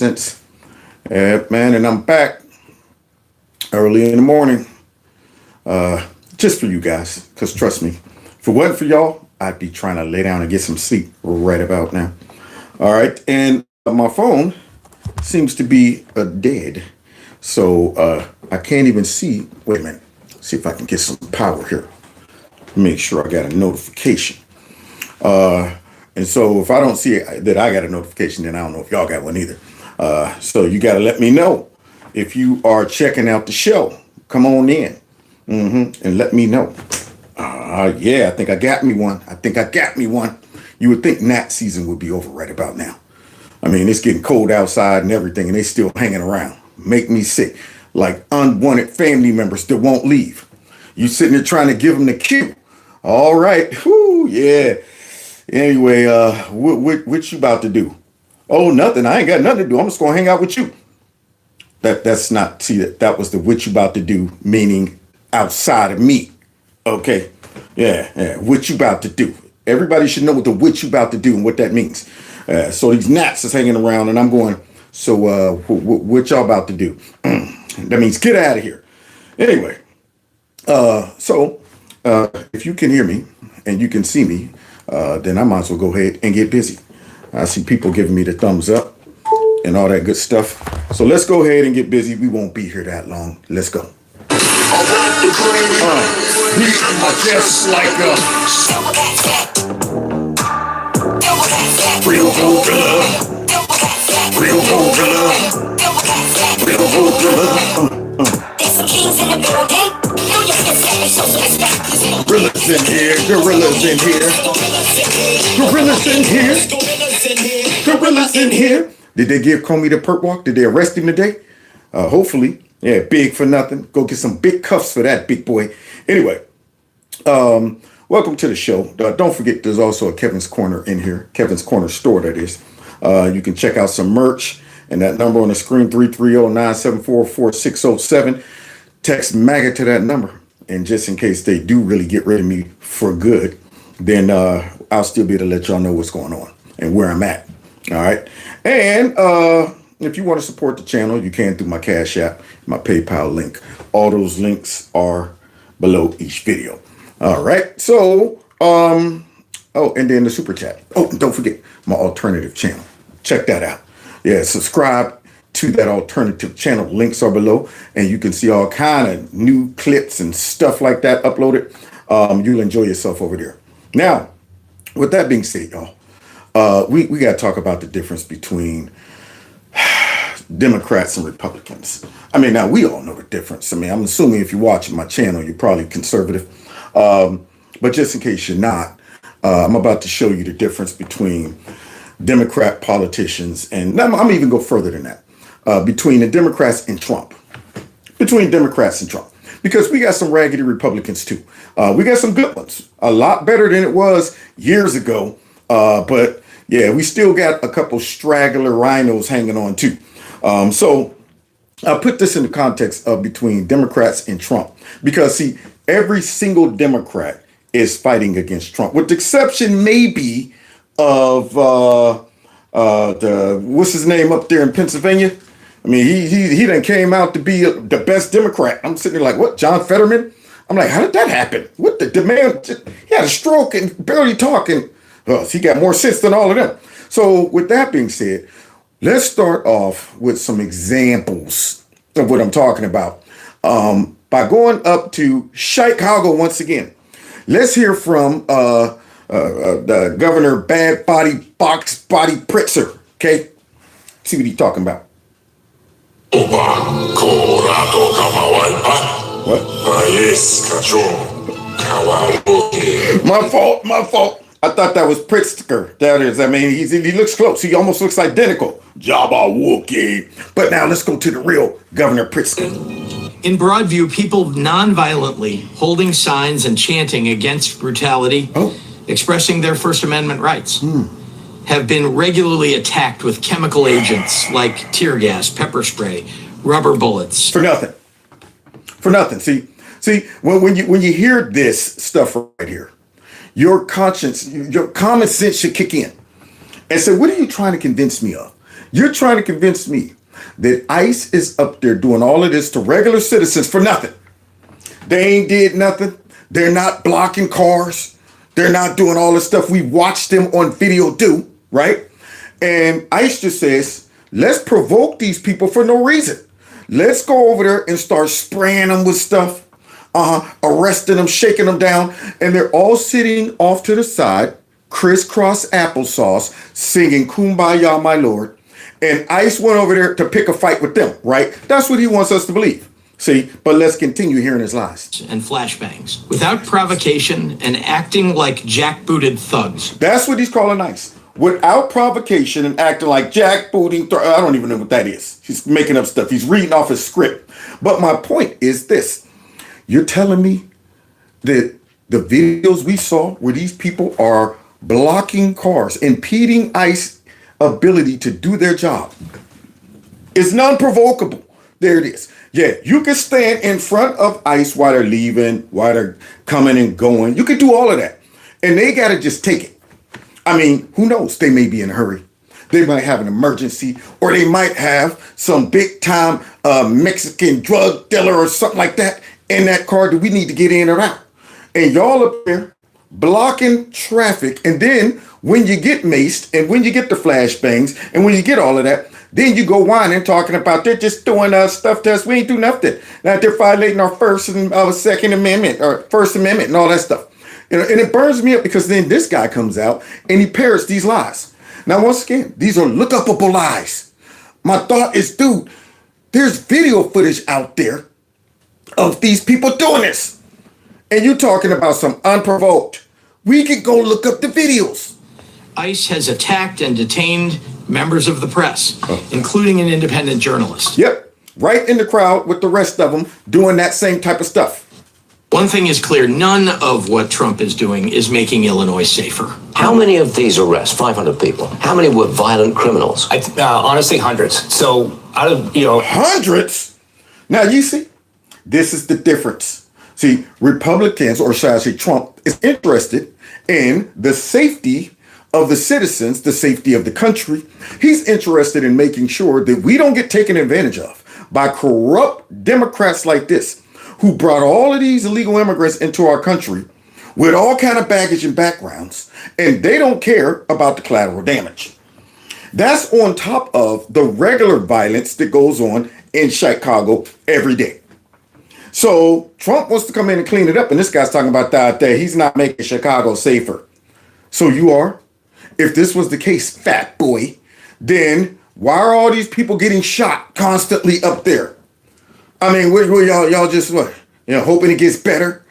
Since, man, and I'm back early in the morning, just for you guys. Because trust me, if it wasn't for y'all, I'd be trying to lay down and get some sleep right about now. All right, and my phone seems to be dead, so I can't even see. Wait a minute, see if I can get some power here. Make sure I got a notification. And so if I don't see that I got a notification, then I don't know if y'all got one either. So you got to let me know if you are checking out the show. Come on in and let me know. Yeah, I think I got me one. You would think gnat season would be over right about now. I mean, it's getting cold outside and everything, and they still hanging around. Make me sick. Like unwanted family members that won't leave. You sitting there trying to give them the cue. All right. Whoo, yeah. Anyway, what you about to do? Oh, nothing. I ain't got nothing to do. I'm just gonna hang out with you. That's not, see, that was the what you about to do, meaning outside of me. Okay. Yeah. What you about to do? Everybody should know what the what you about to do and what that means. So these gnats is hanging around and I'm going, so what y'all about to do? That means get out of here. Anyway, so if you can hear me and you can see me, then I might as well go ahead and get busy. I see people giving me the thumbs up and all that good stuff. So let's go ahead and get busy. We won't be here that long. Let's go. Just like a real gorilla. Real gorilla. Real gorilla. There's some kings in the building. Gorillas in here, gorillas in here, gorillas in here, gorillas in here. Did they give Comey the perp walk? Did they arrest him today? Hopefully. Yeah, big for nothing. Go get some big cuffs for that big boy. Anyway, welcome to the show. Don't forget there's also a Kevin's Corner in here. Kevin's Corner store, that is. You can check out some merch and that number on the screen, 330-974-4607. Text MAGA to that number. And just in case they do really get rid of me for good, then I'll still be able to let y'all know what's going on and where I'm at. All right. And if you want to support the channel, you can through my Cash App, my PayPal link. All those links are below each video. All right. So, oh, and then the super chat. Oh, and don't forget my alternative channel. Check that out. Yeah, subscribe to that alternative channel. Links are below, and you can see all kind of new clips and stuff like that uploaded. You'll enjoy yourself over there. Now, with that being said, y'all, we got to talk about the difference between Democrats and Republicans. I mean, now we all know the difference. I mean, I'm assuming if you're watching my channel, you're probably conservative. But just in case you're not, I'm about to show you the difference between Democrat politicians, and I'm even go further than that. Between the Democrats and Trump. Between Democrats and Trump. Because we got some raggedy Republicans too. We got some good ones. A lot better than it was years ago. But yeah, we still got a couple straggler rhinos hanging on too. So I'll put this in the context of between Democrats and Trump. Because see, every single Democrat is fighting against Trump. With the exception maybe of what's his name up there in Pennsylvania? I mean, he done came out to be the best Democrat. I'm sitting there like, what, John Fetterman? I'm like, how did that happen? What the man, he had a stroke and barely talking. He got more sense than all of them. So with that being said, let's start off with some examples of what I'm talking about. By going up to Chicago once again. Let's hear from the Governor Bad Body Box Body Pritzker. Okay, see what he's talking about. What? My fault. I thought that was Pritzker. That is, I mean, he looks close. He almost looks identical. Jabba Wookie. But now let's go to the real Governor Pritzker. In Broadview, people nonviolently holding signs and chanting against brutality, expressing their First Amendment rights, have been regularly attacked with chemical agents like tear gas, pepper spray, rubber bullets. For nothing. See, when you hear this stuff right here, your conscience, your common sense should kick in and say, what are you trying to convince me of? You're trying to convince me that ICE is up there doing all of this to regular citizens for nothing. They ain't did nothing. They're not blocking cars. They're not doing all the stuff we watched them on video do, right? And ICE just says, let's provoke these people for no reason. Let's go over there and start spraying them with stuff, arresting them, shaking them down. And they're all sitting off to the side, crisscross applesauce, singing Kumbaya, my Lord. And ICE went over there to pick a fight with them, right? That's what he wants us to believe. See, but let's continue hearing his lies. And flashbangs without provocation and acting like jackbooted thugs. That's what he's calling ICE. Without provocation and acting like jackbooting. I don't even know what that is. He's making up stuff. He's reading off his script. But my point is this. You're telling me that the videos we saw where these people are blocking cars, impeding ICE ability to do their job, is non-provocable. There it is. Yeah, you can stand in front of ICE while they're leaving, while they're coming and going. You can do all of that. And they got to just take it. I mean, who knows? They may be in a hurry. They might have an emergency, or they might have some big time Mexican drug dealer or something like that in that car that we need to get in or out. And y'all up there blocking traffic. And then when you get maced and when you get the flashbangs and when you get all of that, then you go whining, talking about they're just doing stuff to us. We ain't do nothing. Now they're violating our First and Second Amendment or First Amendment and all that stuff. You know, and it burns me up because then this guy comes out and he parrots these lies. Now, once again, these are look-upable lies. My thought is, dude, there's video footage out there of these people doing this. And you're talking about some unprovoked. We could go look up the videos. ICE has attacked and detained members of the press, including an independent journalist. Yep, right in the crowd with the rest of them doing that same type of stuff. One thing is clear, none of what Trump is doing is making Illinois safer. How many of these arrests, 500 people, how many were violent criminals? Honestly, hundreds. So out of, Hundreds? Now, you see, this is the difference. See, Republicans, or should I say Trump, is interested in the safety of the citizens, the safety of the country. He's interested in making sure that we don't get taken advantage of by corrupt Democrats like this, who brought all of these illegal immigrants into our country with all kind of baggage and backgrounds, and they don't care about the collateral damage. That's on top of the regular violence that goes on in Chicago every day. So Trump wants to come in and clean it up, and this guy's talking about that he's not making Chicago safer. So you are? If this was the case, fat boy, then why are all these people getting shot constantly up there? I mean, y'all just what? Hoping it gets better?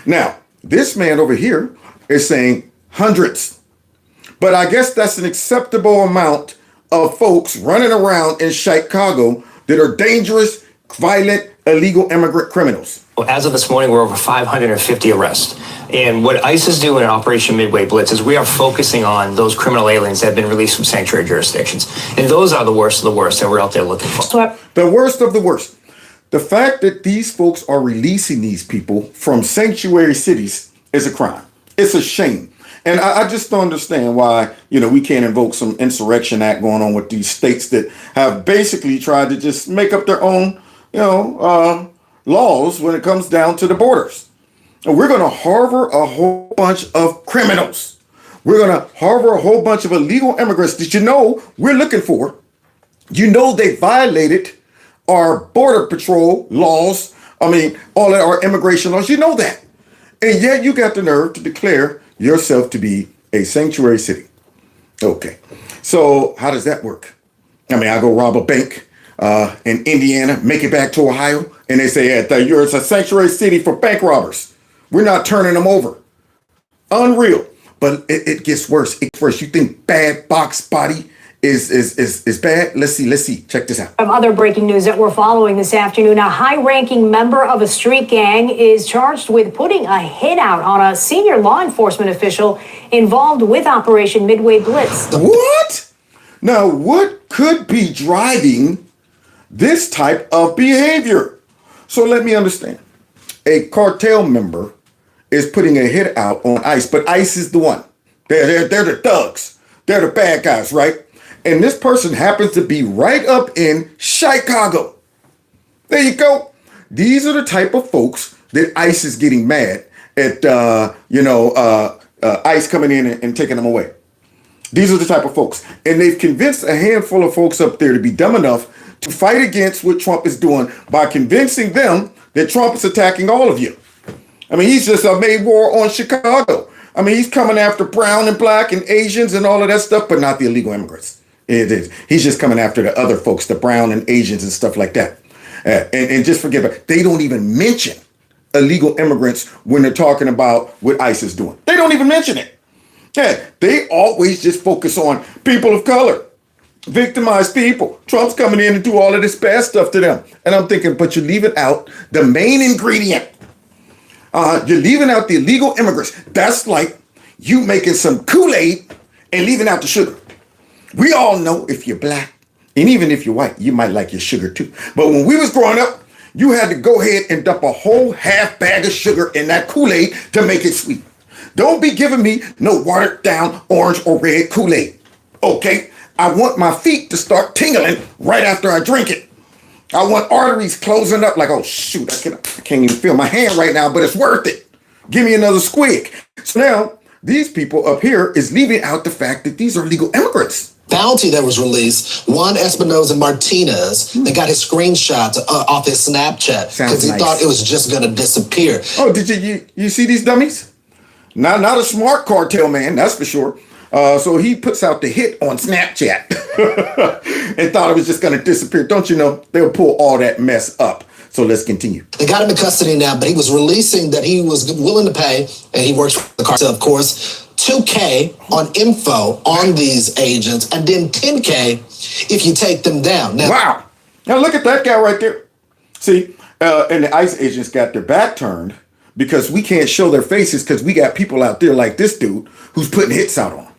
Now, this man over here is saying hundreds. But I guess that's an acceptable amount of folks running around in Chicago that are dangerous, violent, illegal immigrant criminals. as of this morning, we're over 550 arrests. And what ICE is doing in Operation Midway Blitz is we are focusing on those criminal aliens that have been released from sanctuary jurisdictions. And those are the worst of the worst that we're out there looking for. The worst of the worst. The fact that these folks are releasing these people from sanctuary cities is a crime. It's a shame. And I just don't understand why, we can't invoke some insurrection act going on with these states that have basically tried to just make up their own, laws when it comes down to the borders. And we're going to harbor a whole bunch of criminals. We're going to harbor a whole bunch of illegal immigrants that we're looking for. They violated our border patrol laws. I mean, all of our immigration laws. You know that. And yet you got the nerve to declare yourself to be a sanctuary city. Okay. So how does that work? I mean, I go rob a bank in Indiana, make it back to Ohio, and they say, you're a sanctuary city for bank robbers. We're not turning them over. Unreal. But it gets worse. It gets worse. You think bad box body is bad? Let's see. Check this out. Other breaking news that we're following this afternoon. A high-ranking member of a street gang is charged with putting a hit out on a senior law enforcement official involved with Operation Midway Blitz. What? Now, what could be driving this type of behavior? So let me understand. A cartel member is putting a hit out on ICE, but ICE is the one. They're the thugs. They're the bad guys, right? And this person happens to be right up in Chicago. There you go. These are the type of folks that ICE is getting mad at, ICE coming in and taking them away. These are the type of folks. And they've convinced a handful of folks up there to be dumb enough to fight against what Trump is doing by convincing them that Trump is attacking all of you. I mean, he's just made war on Chicago. I mean, he's coming after brown and black and Asians and all of that stuff, but not the illegal immigrants. It is. He's just coming after the other folks, the brown and Asians and stuff like that. And just forget about it. They don't even mention illegal immigrants when they're talking about what ICE is doing. They don't even mention it. Yeah, they always just focus on people of color, victimized people. Trump's coming in and do all of this bad stuff to them. And I'm thinking, but you're leaving out the main ingredient. You're leaving out the illegal immigrants. That's like you making some Kool-Aid and leaving out the sugar. We all know if you're black, and even if you're white, you might like your sugar too. But when we was growing up, you had to go ahead and dump a whole half bag of sugar in that Kool-Aid to make it sweet. Don't be giving me no watered down orange or red Kool-Aid. Okay? I want my feet to start tingling right after I drink it. I want arteries closing up like, oh shoot, I can't even feel my hand right now, but it's worth it. Give me another squig. So now these people up here is leaving out the fact that these are legal immigrants. Bounty that was released, Juan Espinoza Martinez, they got his screenshots off his Snapchat because he thought it was just going to disappear. Oh, did you see these dummies? Not a smart cartel man, that's for sure. So he puts out the hit on Snapchat and thought it was just going to disappear. Don't you know, they'll pull all that mess up. So let's continue. They got him in custody now, but he was releasing that he was willing to pay, and he works for the cartel, of course, $2K on info on these agents, and then $10K if you take them down. Now, wow. Now look at that guy right there. See, and the ICE agents got their back turned because we can't show their faces because we got people out there like this dude who's putting hits out on them.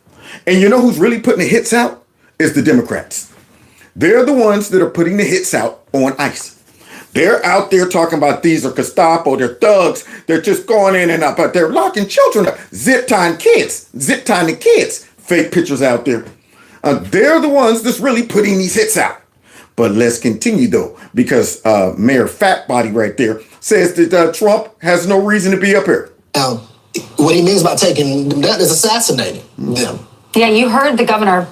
And you know who's really putting the hits out? Is the Democrats. They're the ones that are putting the hits out on ICE. They're out there talking about these are Gestapo, they're thugs, they're just going in and out, but they're locking children up, zip tying the kids, fake pictures out there. They're the ones that's really putting these hits out. But let's continue though, because Mayor Fat Body right there says that Trump has no reason to be up here. Now, what he means by taking them down is assassinating them. Yeah, you heard the governor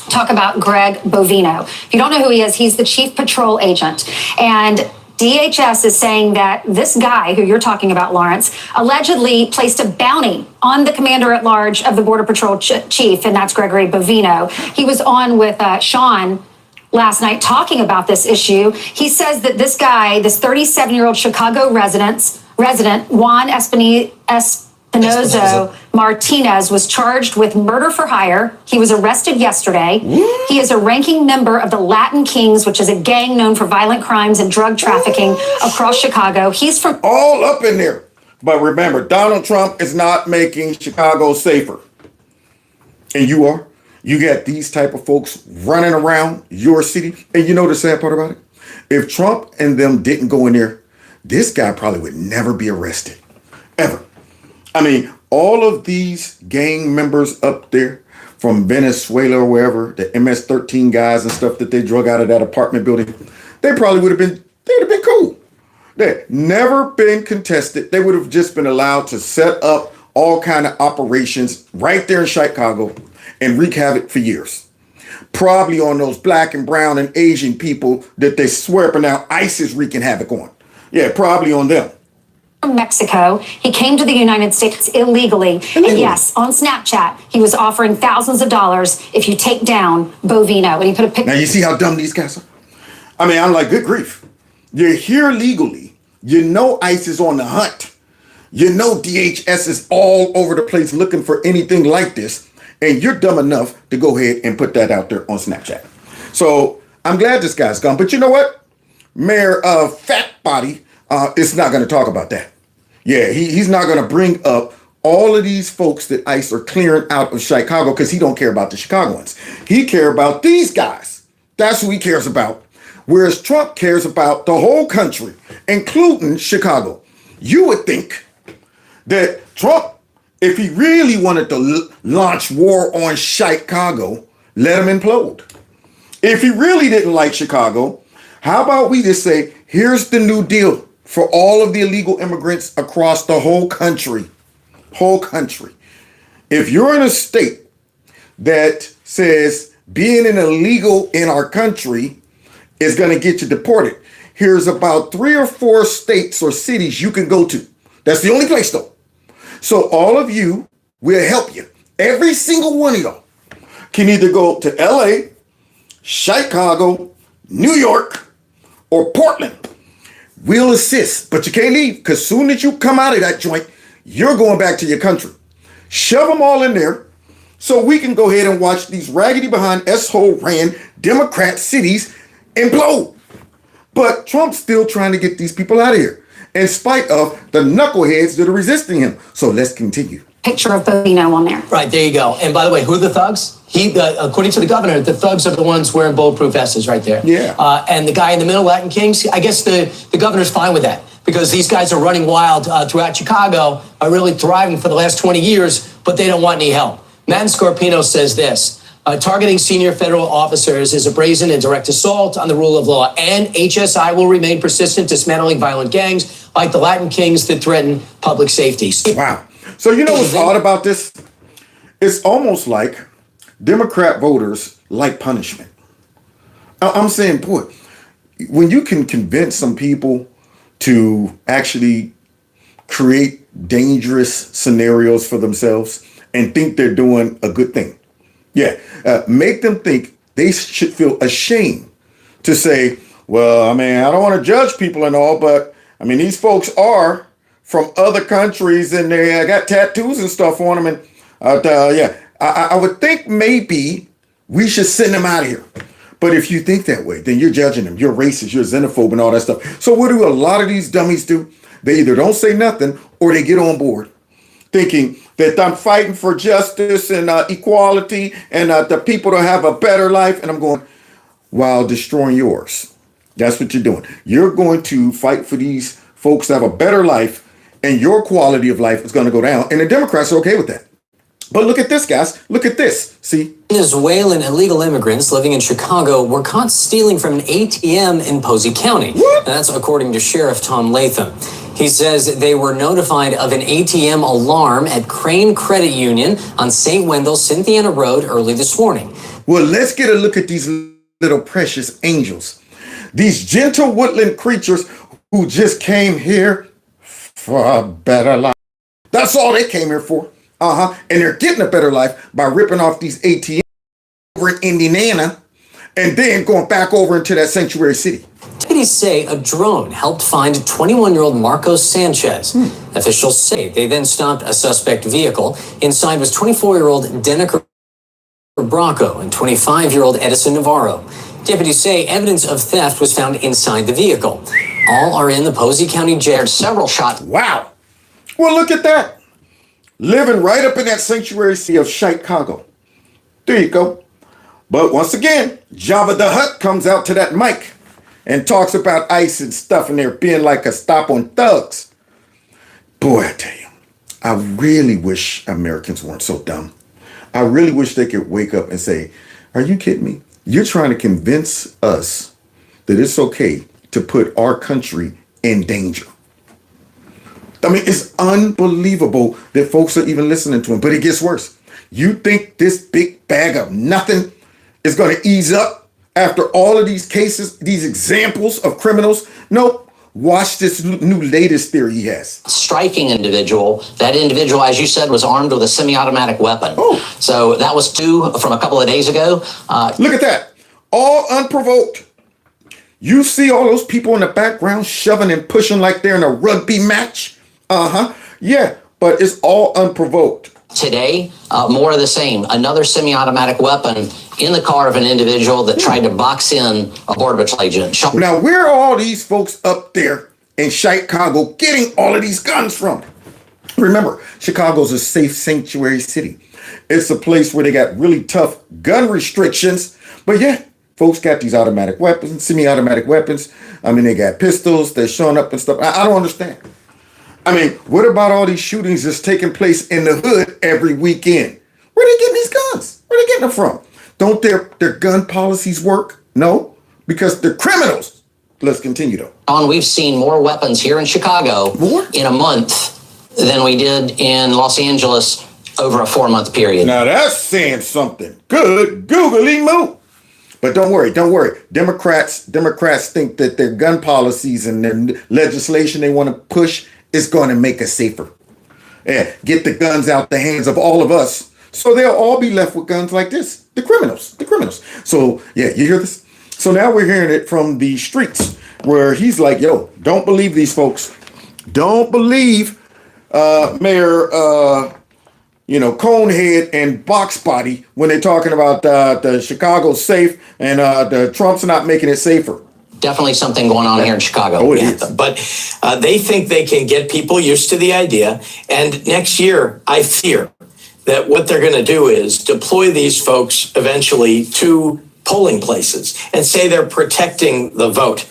talk about Greg Bovino. If you don't know who he is, he's the chief patrol agent. And DHS is saying that this guy who you're talking about, Lawrence, allegedly placed a bounty on the commander-at-large of the Border Patrol chief, and that's Gregory Bovino. He was on with Sean last night talking about this issue. He says that this guy, this 37-year-old Chicago resident, Juan Espinoza Martinez, was charged with murder for hire. He was arrested yesterday. He is a ranking member of the Latin Kings, which is a gang known for violent crimes and drug trafficking across Chicago. He's from all up in there. But remember, Donald Trump is not making Chicago safer. And you are. You got these type of folks running around your city. And you know the sad part about it? If Trump and them didn't go in there, this guy probably would never be arrested. Ever. I mean, all of these gang members up there from Venezuela or wherever, the MS-13 guys and stuff that they drug out of that apartment building, they probably would have been cool. They'd never been contested. They would have just been allowed to set up all kind of operations right there in Chicago and wreak havoc for years. Probably on those black and brown and Asian people that they swear up and down ICE is wreaking havoc on. Yeah, probably on them. From Mexico. He came to the United States illegally. And yes, on Snapchat, he was offering thousands of dollars if you take down Bovino. And he put a picture. Now you see how dumb these guys are? I mean, I'm like, good grief. You're here legally. You know ICE is on the hunt. You know DHS is all over the place looking for anything like this. And you're dumb enough to go ahead and put that out there on Snapchat. So I'm glad this guy's gone. But you know what? Mayor Fat Body is not going to talk about that. Yeah, he's not going to bring up all of these folks that ICE are clearing out of Chicago because he don't care about the Chicagoans. He care about these guys. That's who he cares about. Whereas Trump cares about the whole country, including Chicago. You would think that Trump, if he really wanted to launch war on Chicago, let him implode. If he really didn't like Chicago, how about we just say, here's the new deal for all of the illegal immigrants across the whole country. Whole country. If you're in a state that says being an illegal in our country is going to get you deported, here's about 3 or 4 states or cities you can go to. That's the only place though. So all of you, will help you. Every single one of y'all can either go to LA, Chicago, New York, or Portland. We'll assist, but you can't leave because soon as you come out of that joint, you're going back to your country. Shove them all in there so we can go ahead and watch these raggedy behind S-hole ran Democrat cities implode. But Trump's still trying to get these people out of here in spite of the knuckleheads that are resisting him. So let's continue. Picture of Bovino on there. Right, there you go. And by the way, who are the thugs? According to the governor, the thugs are the ones wearing bulletproof vests right there. Yeah. And the guy in the middle, Latin Kings, I guess the governor's fine with that because these guys are running wild throughout Chicago, are really thriving for the last 20 years, but they don't want any help. Matt Scarpino says this, targeting senior federal officers is a brazen and direct assault on the rule of law, and HSI will remain persistent, dismantling violent gangs like the Latin Kings that threaten public safety. Wow. So you know what's odd about this? It's almost like Democrat voters like punishment. I'm saying, boy, when you can convince some people to actually create dangerous scenarios for themselves and think they're doing a good thing. Yeah, make them think they should feel ashamed to say, well, I mean, I don't want to judge people and all, but I mean, these folks are from other countries and they got tattoos and stuff on them. And yeah, I would think maybe we should send them out of here. But if you think that way, then you're judging them. You're racist, you're xenophobe and all that stuff. So what do a lot of these dummies do? They either don't say nothing or they get on board thinking that I'm fighting for justice and equality and the people to have a better life. And I'm going, while destroying yours. That's what you're doing. You're going to fight for these folks to have a better life and your quality of life is going to go down. And the Democrats are okay with that. But look at this, guys. Look at this. See? Venezuelan illegal immigrants living in Chicago were caught stealing from an ATM in Posey County. What? That's according to Sheriff Tom Latham. He says they were notified of an ATM alarm at Crane Credit Union on St. Wendell, Cynthiana Road early this morning. Well, let's get a look at these little precious angels. These gentle woodland creatures who just came here for a better life. That's all they came here for. And they're getting a better life by ripping off these ATMs over in Indiana and then going back over into that sanctuary city. Deputies say a drone helped find 21-year-old Marcos Sanchez. Officials say they then stopped a suspect vehicle. Inside was 24-year-old Denica Bracco and 25-year-old Edison Navarro. Deputies say evidence of theft was found inside the vehicle. All are in the Posey County jail. Several shots. Wow. Well, look at that. Living right up in that sanctuary city of Chicago. There you go. But once again, Jabba the Hutt comes out to that mic and talks about ICE and stuff and there being like a stop on thugs. Boy, I tell you, I really wish Americans weren't so dumb. I really wish they could wake up and say, are you kidding me? You're trying to convince us that it's okay to put our country in danger. I mean, it's unbelievable that folks are even listening to him, but it gets worse. You think this big bag of nothing is going to ease up after all of these cases, these examples of criminals? Nope. Watch this new latest theory he has. Striking individual. That individual, as you said, was armed with a semi-automatic weapon. Oh. So that was 2 from a couple of days ago. Look at that. All unprovoked. You see all those people in the background shoving and pushing like they're in a rugby match? Yeah, but it's all unprovoked. Today, more of the same. Another semi-automatic weapon in the car of an individual that tried to box in a Border Patrol agent. Now, where are all these folks up there in Chicago getting all of these guns from? Remember, Chicago's a safe sanctuary city. It's a place where they got really tough gun restrictions. But yeah, folks got these automatic weapons, semi-automatic weapons. I mean, they got pistols. They're showing up and stuff. I don't understand. I mean, what about all these shootings that's taking place in the hood every weekend? Where are they getting these guns? Where are they getting them from? Don't their gun policies work? No, because they're criminals. Let's continue though. Don, we've seen more weapons here in Chicago in a month than we did in Los Angeles over a 4-month period. Now that's saying something. Good googly moo. But don't worry. Democrats think that their gun policies and their legislation they want to push is going to make us safer. Yeah, get the guns out the hands of all of us, so they'll all be left with guns like this. The criminals. So yeah, you hear this? So now we're hearing it from the streets where he's like, yo, don't believe these folks. Don't believe Mayor Conehead and Box Body when they're talking about the Chicago's safe and the Trump's not making it safer. Definitely something going on here in Chicago. Oh, it is. But they think they can get people used to the idea. And next year, I fear that what they're going to do is deploy these folks eventually to polling places and say they're protecting the vote.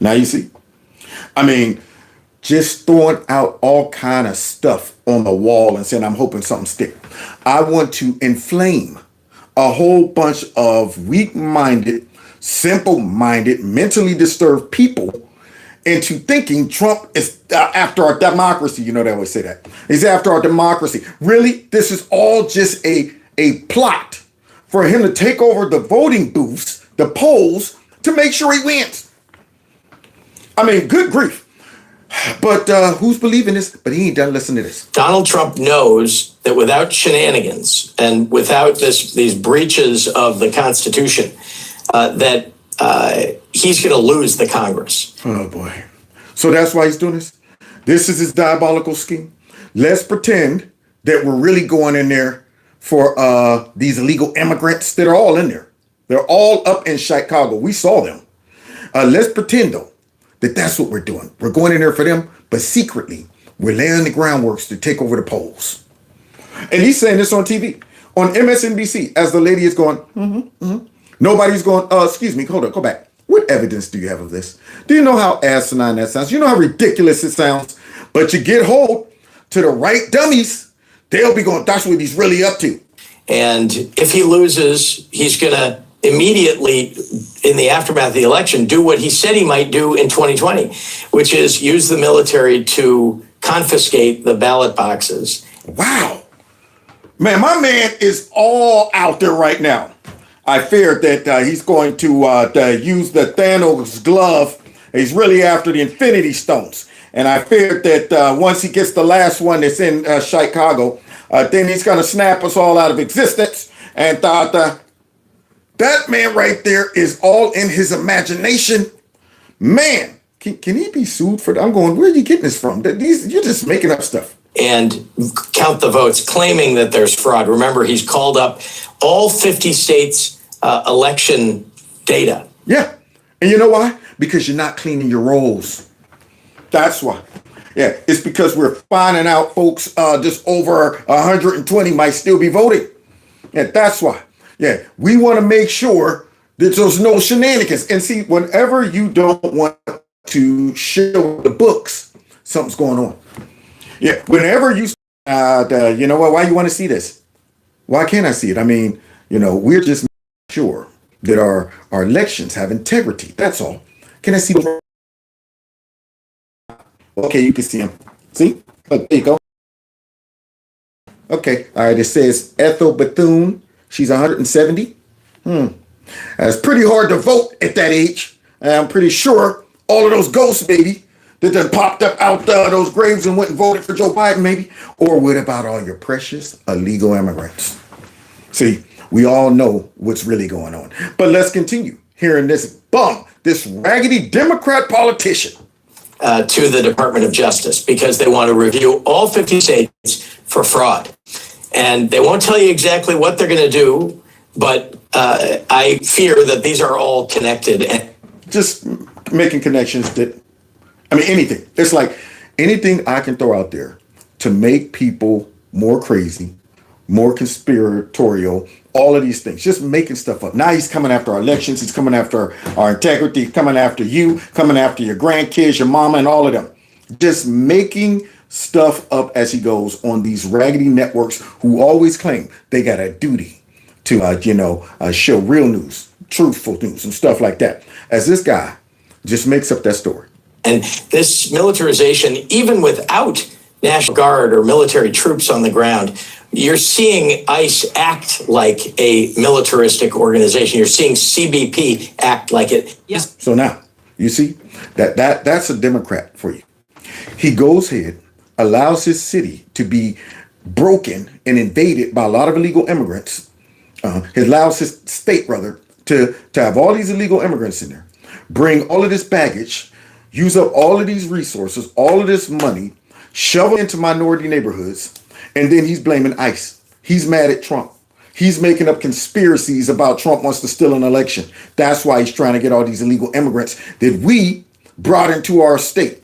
Now you see, I mean, just throwing out all kind of stuff on the wall and saying, I'm hoping something stick. I want to inflame a whole bunch of weak-minded, simple-minded, mentally disturbed people into thinking Trump is after our democracy. You know, they always say that. He's after our democracy. Really, this is all just a plot for him to take over the voting booths, the polls, to make sure he wins. I mean, good grief. But who's believing this? But he ain't done listening to this. Donald Trump knows that without shenanigans and without these breaches of the Constitution, that he's going to lose the Congress. Oh, boy. So that's why he's doing this? This is his diabolical scheme. Let's pretend that we're really going in there for these illegal immigrants that are all in there. They're all up in Chicago. We saw them. Let's pretend, though, that that's what we're doing. We're going in there for them, but secretly, we're laying the groundworks to take over the polls. And he's saying this on TV, on MSNBC, as the lady is going, Nobody's going, excuse me, hold on, go back. What evidence do you have of this? Do you know how asinine that sounds? You know how ridiculous it sounds? But you get hold to the right dummies, they'll be going, that's what he's really up to. And if he loses, he's going to immediately, in the aftermath of the election, do what he said he might do in 2020, which is use the military to confiscate the ballot boxes. Wow. Man, my man is all out there right now. I fear that he's going to use the Thanos glove. He's really after the Infinity Stones. And I fear that once he gets the last one that's in Chicago, then he's going to snap us all out of existence. And that man right there is all in his imagination. Man, can he be sued for that? I'm going, where are you getting this from? You're just making up stuff. And count the votes, claiming that there's fraud. Remember, he's called up all 50 states' election data. Yeah. And you know why? Because you're not cleaning your rolls. That's why. Yeah, it's because we're finding out folks just over 120 might still be voting. Yeah, that's why. Yeah, we want to make sure that there's no shenanigans. And see, whenever you don't want to show the books, something's going on. Yeah, whenever you, you know what, why you want to see this? Why can't I see it? I mean, we're just making sure that our elections have integrity. That's all. Can I see those? Okay, you can see them. See? Look, there you go. Okay, all right, it says Ethel Bethune. She's 170. It's pretty hard to vote at that age. I'm pretty sure all of those ghosts, baby, that done popped up out those graves and went and voted for Joe Biden, maybe. Or what about all your precious illegal immigrants? See, we all know what's really going on. But let's continue hearing this bum, this raggedy Democrat politician. To the Department of Justice, because they want to review all 50 states for fraud. And they won't tell you exactly what they're going to do, but I fear that these are all connected. Just making connections anything. It's like anything I can throw out there to make people more crazy, more conspiratorial, all of these things, just making stuff up. Now he's coming after our elections. He's coming after our integrity, coming after you, coming after your grandkids, your mama, and all of them. Just making stuff up as he goes on these raggedy networks who always claim they got a duty to, show real news, truthful news, and stuff like that. As this guy just makes up that story. And this militarization, even without National Guard or military troops on the ground, you're seeing ICE act like a militaristic organization. You're seeing CBP act like it. Yes. So now, you see, that's a Democrat for you. He goes ahead, allows his city to be broken and invaded by a lot of illegal immigrants. He allows his state, rather, to have all these illegal immigrants in there, bring all of this baggage, use up all of these resources, all of this money, shovel into minority neighborhoods, and then he's blaming ICE. He's mad at Trump. He's making up conspiracies about Trump wants to steal an election. That's why he's trying to get all these illegal immigrants that we brought into our state.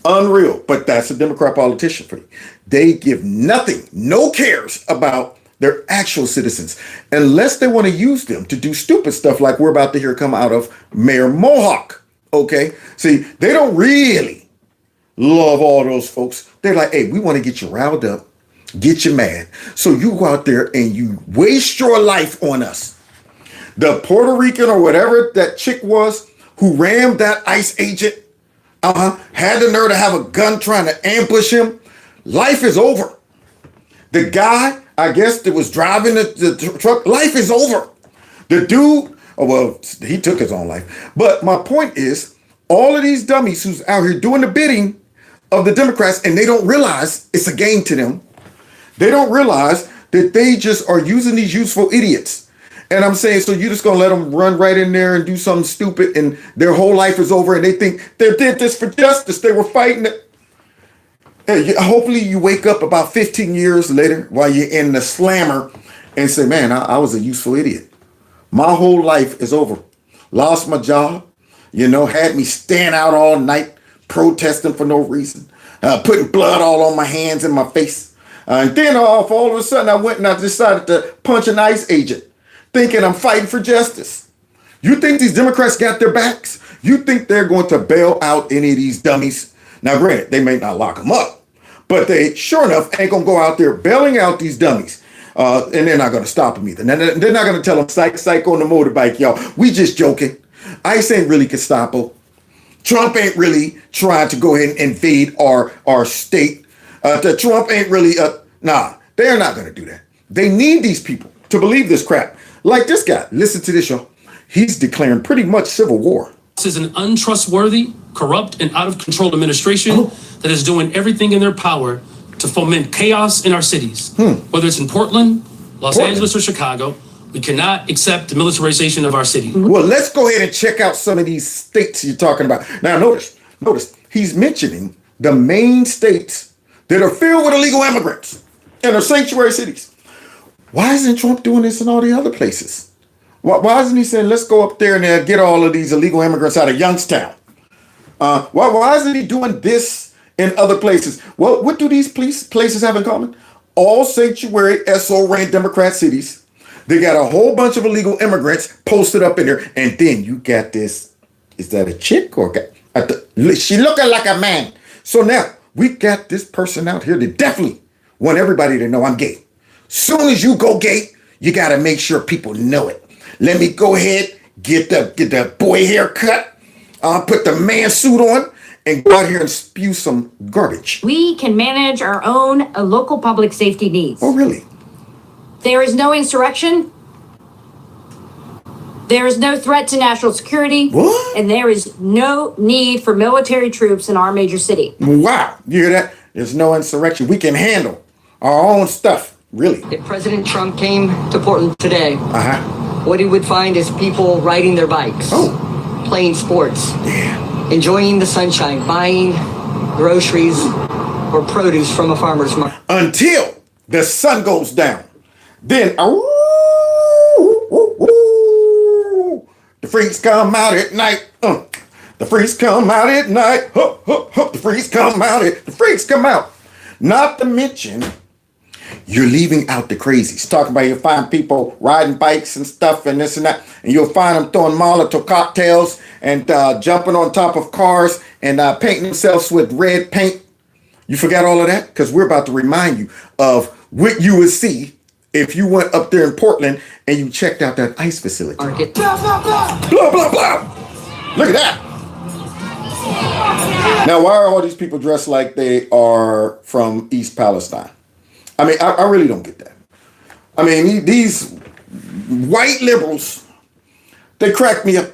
Unreal, but that's a Democrat politician for you. They give nothing, no cares about their actual citizens, unless they want to use them to do stupid stuff like we're about to hear come out of Mayor Mohawk. Okay, see, they don't really love all those folks. They're like, hey, we want to get you riled up, get you mad, so you go out there and you waste your life on us. The Puerto Rican or whatever that chick was who rammed that ICE agent, had the nerve to have a gun trying to ambush him. Life is over. The guy, I guess, that was driving the truck, life is over. The dude, he took his own life. But my point is, all of these dummies who's out here doing the bidding of the Democrats, and they don't realize it's a game to them. They don't realize that they just are using these useful idiots. And I'm saying, so you're just going to let them run right in there and do something stupid and their whole life is over and they think they did this for justice. They were fighting it. Hey, hopefully you wake up about 15 years later while you're in the slammer and say, man, I was a useful idiot. My whole life is over. Lost my job, had me staying out all night, protesting for no reason, putting blood all on my hands and my face. And then all of a sudden I went and I decided to punch an ICE agent, thinking I'm fighting for justice. You think these Democrats got their backs? You think they're going to bail out any of these dummies? Now, granted, they may not lock them up, but they sure enough ain't going to go out there bailing out these dummies. And they're not going to stop them either. They're not going to tell them, psych on the motorbike, y'all. We just joking. ICE ain't really Gestapo. Trump ain't really trying to go ahead and invade our state. Trump ain't really, they're not going to do that. They need these people to believe this crap. Like this guy, listen to this, y'all. He's declaring pretty much civil war. This is an untrustworthy, corrupt, and out of control administration that is doing everything in their power to foment chaos in our cities. Whether it's in Portland, Los Angeles, or Chicago, we cannot accept the militarization of our city. Well, let's go ahead and check out some of these states you're talking about. Now, notice, he's mentioning the main states that are filled with illegal immigrants and are sanctuary cities. Why isn't Trump doing this in all the other places? Why isn't he saying, let's go up there and get all of these illegal immigrants out of Youngstown? Why isn't he doing this in other places? Well, what do these places have in common? All sanctuary SO-ran Democrat cities. They got a whole bunch of illegal immigrants posted up in there. And then you got this, is that a chick or she looking like a man. So now we got this person out here that definitely want everybody to know I'm gay. Soon as you go gay, you got to make sure people know it. Let me go ahead, get the boy haircut, put the man suit on, and go out here and spew some garbage. We can manage our own local public safety needs. Oh, really? There is no insurrection. There is no threat to national security. What? And there is no need for military troops in our major city. Wow. You hear that? There's no insurrection. We can handle our own stuff. Really? If President Trump came to Portland today, Uh-huh. what he would find is people riding their bikes, playing sports, enjoying the sunshine, buying groceries or produce from a farmer's market. Until the sun goes down. Then, the freaks come out at night. The freaks come out at night. The freaks come out. The freaks come out. Not to mention, you're leaving out the crazies. Talking about you'll find people riding bikes and stuff and this and that. And you'll find them throwing Molotov cocktails and jumping on top of cars and painting themselves with red paint. You forgot all of that? Because we're about to remind you of what you would see if you went up there in Portland and you checked out that ICE facility. Market. Blah, blah, blah. Look at that. Now, why are all these people dressed like they are from East Palestine? I mean, I really don't get that. I mean, these white liberals, they crack me up.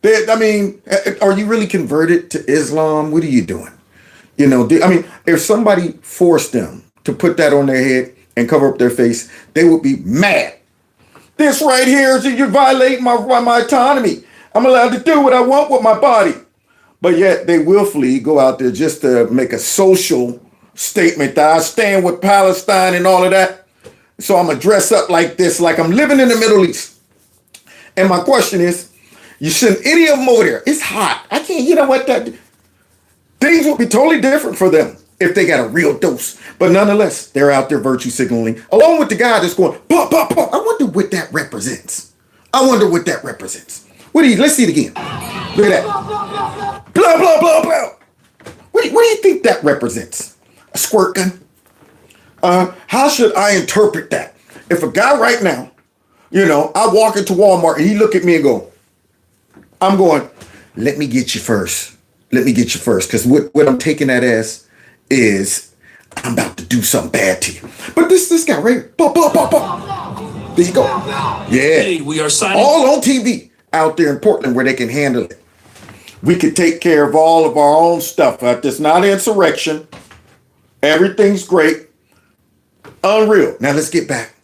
Are you really converted to Islam? What are you doing? You know, if somebody forced them to put that on their head and cover up their face, they would be mad. This right here is you violate my autonomy. I'm allowed to do what I want with my body. But yet they willfully go out there just to make a social statement that I stand with Palestine and all of that. So I'm going to dress up like this, like I'm living in the Middle East. And my question is, you send any of them over there. It's hot. I can't, you know what? Things would be totally different for them if they got a real dose. But nonetheless, they're out there virtue signaling, along with the guy that's going, pop, pop, pop. I wonder what that represents. Let's see it again. Look at that. Blah, blah, blah, blah. What do you think that represents? A squirt gun? How should I interpret that? If a guy right now, you know, I walk into Walmart and he look at me and go, I'm going, let me get you first. Because what I'm taking that as is I'm about to do something bad to you. But this guy right here, pop, pop, pop, pop. There you go. Yeah. Hey, we are signing. All on TV out there in Portland where they can handle it. We could take care of all of our own stuff. It's not insurrection. Everything's great. Unreal. Now let's get back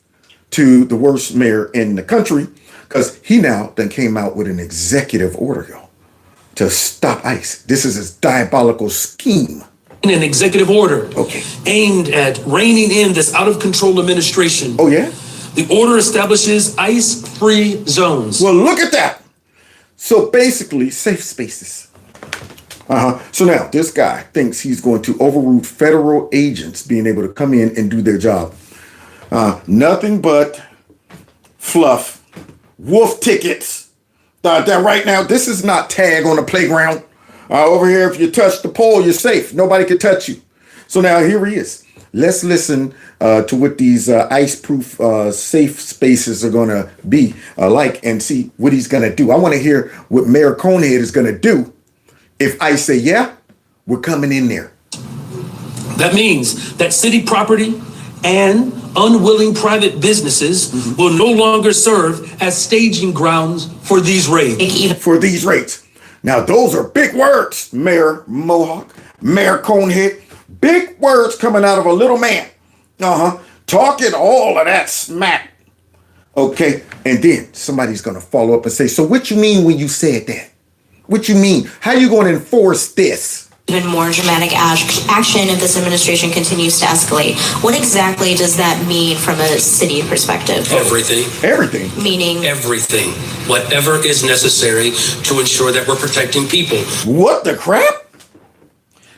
to the worst mayor in the country, because he now then came out with an executive order, y'all, to stop ICE. This is his diabolical scheme. An executive order Okay. aimed at reining in this out-of-control administration. Oh, yeah? The order establishes ICE-free zones. Well, look at that. So basically, safe spaces. So now this guy thinks he's going to overrule federal agents being able to come in and do their job. Nothing but fluff, wolf tickets. That right now, this is not tag on the playground. Over here, if you touch the pole, you're safe. Nobody can touch you. So now here he is. Let's listen to what these ICE-proof safe spaces are going to be like and see what he's going to do. I want to hear what Mayor Conehead is going to do if ICE say, yeah, we're coming in there. That means that city property and unwilling private businesses will no longer serve as staging grounds for these raids. Now, those are big words, Mayor Mohawk, Mayor Conehead. Big words coming out of a little man. Talking all of that smack. Okay, and then somebody's going to follow up and say, so what you mean when you said that? What you mean? How you going to enforce this? Even more dramatic action if this administration continues to escalate. What exactly does that mean from a city perspective? Everything. Meaning? Everything. Whatever is necessary to ensure that we're protecting people. What the crap?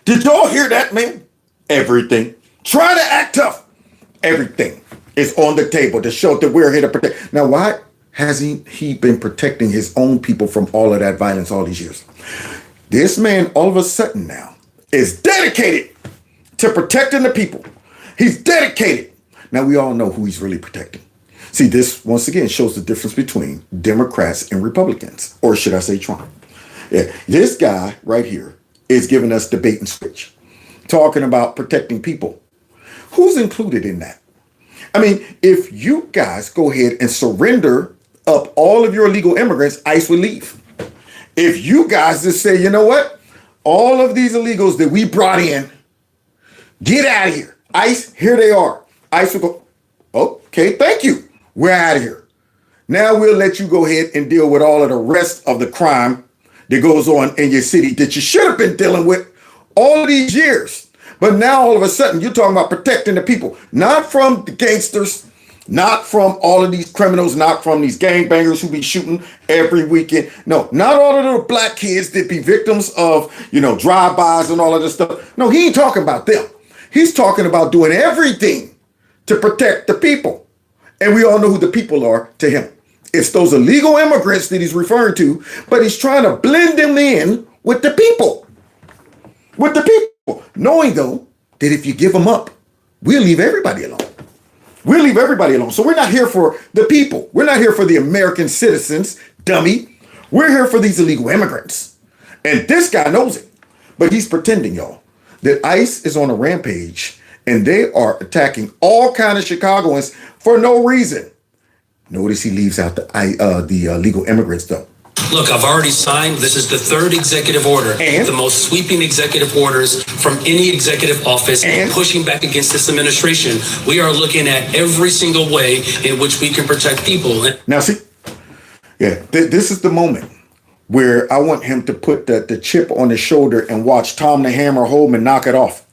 Did y'all hear that, man? Everything. Try to act tough. Everything is on the table to show that we're here to protect. Now, why hasn't he been protecting his own people from all of that violence all these years? This man, all of a sudden now, is dedicated to protecting the people. He's dedicated. Now, we all know who he's really protecting. See, this, once again, shows the difference between Democrats and Republicans, or should I say Trump. Yeah, this guy right here is giving us debate and switch, talking about protecting people. Who's included in that? I mean, if you guys go ahead and surrender up all of your illegal immigrants, ICE will leave. If you guys just say, you know what? All of these illegals that we brought in, get out of here. ICE, here they are. ICE will go, okay, thank you. We're out of here. Now we'll let you go ahead and deal with all of the rest of the crime that goes on in your city that you should have been dealing with all these years. But now all of a sudden you're talking about protecting the people, not from the gangsters, not from all of these criminals, not from these gangbangers who be shooting every weekend. No, not all of the black kids that be victims of, drive-bys and all of this stuff. No, he ain't talking about them. He's talking about doing everything to protect the people. And we all know who the people are to him. It's those illegal immigrants that he's referring to, but he's trying to blend them in with the people. Knowing, though, that if you give them up, we'll leave everybody alone. We'll leave everybody alone. So we're not here for the people. We're not here for the American citizens, dummy. We're here for these illegal immigrants. And this guy knows it. But he's pretending, y'all, that ICE is on a rampage and they are attacking all kind of Chicagoans for no reason. Notice he leaves out the illegal immigrants, though. Look, I've already signed. This is the third executive order, And? the most sweeping executive orders from any executive office, And? pushing back against this administration. We are looking at every single way in which we can protect people. Now, see, this is the moment where I want him to put the chip on his shoulder and watch Tom the Hammer Holman knock it off.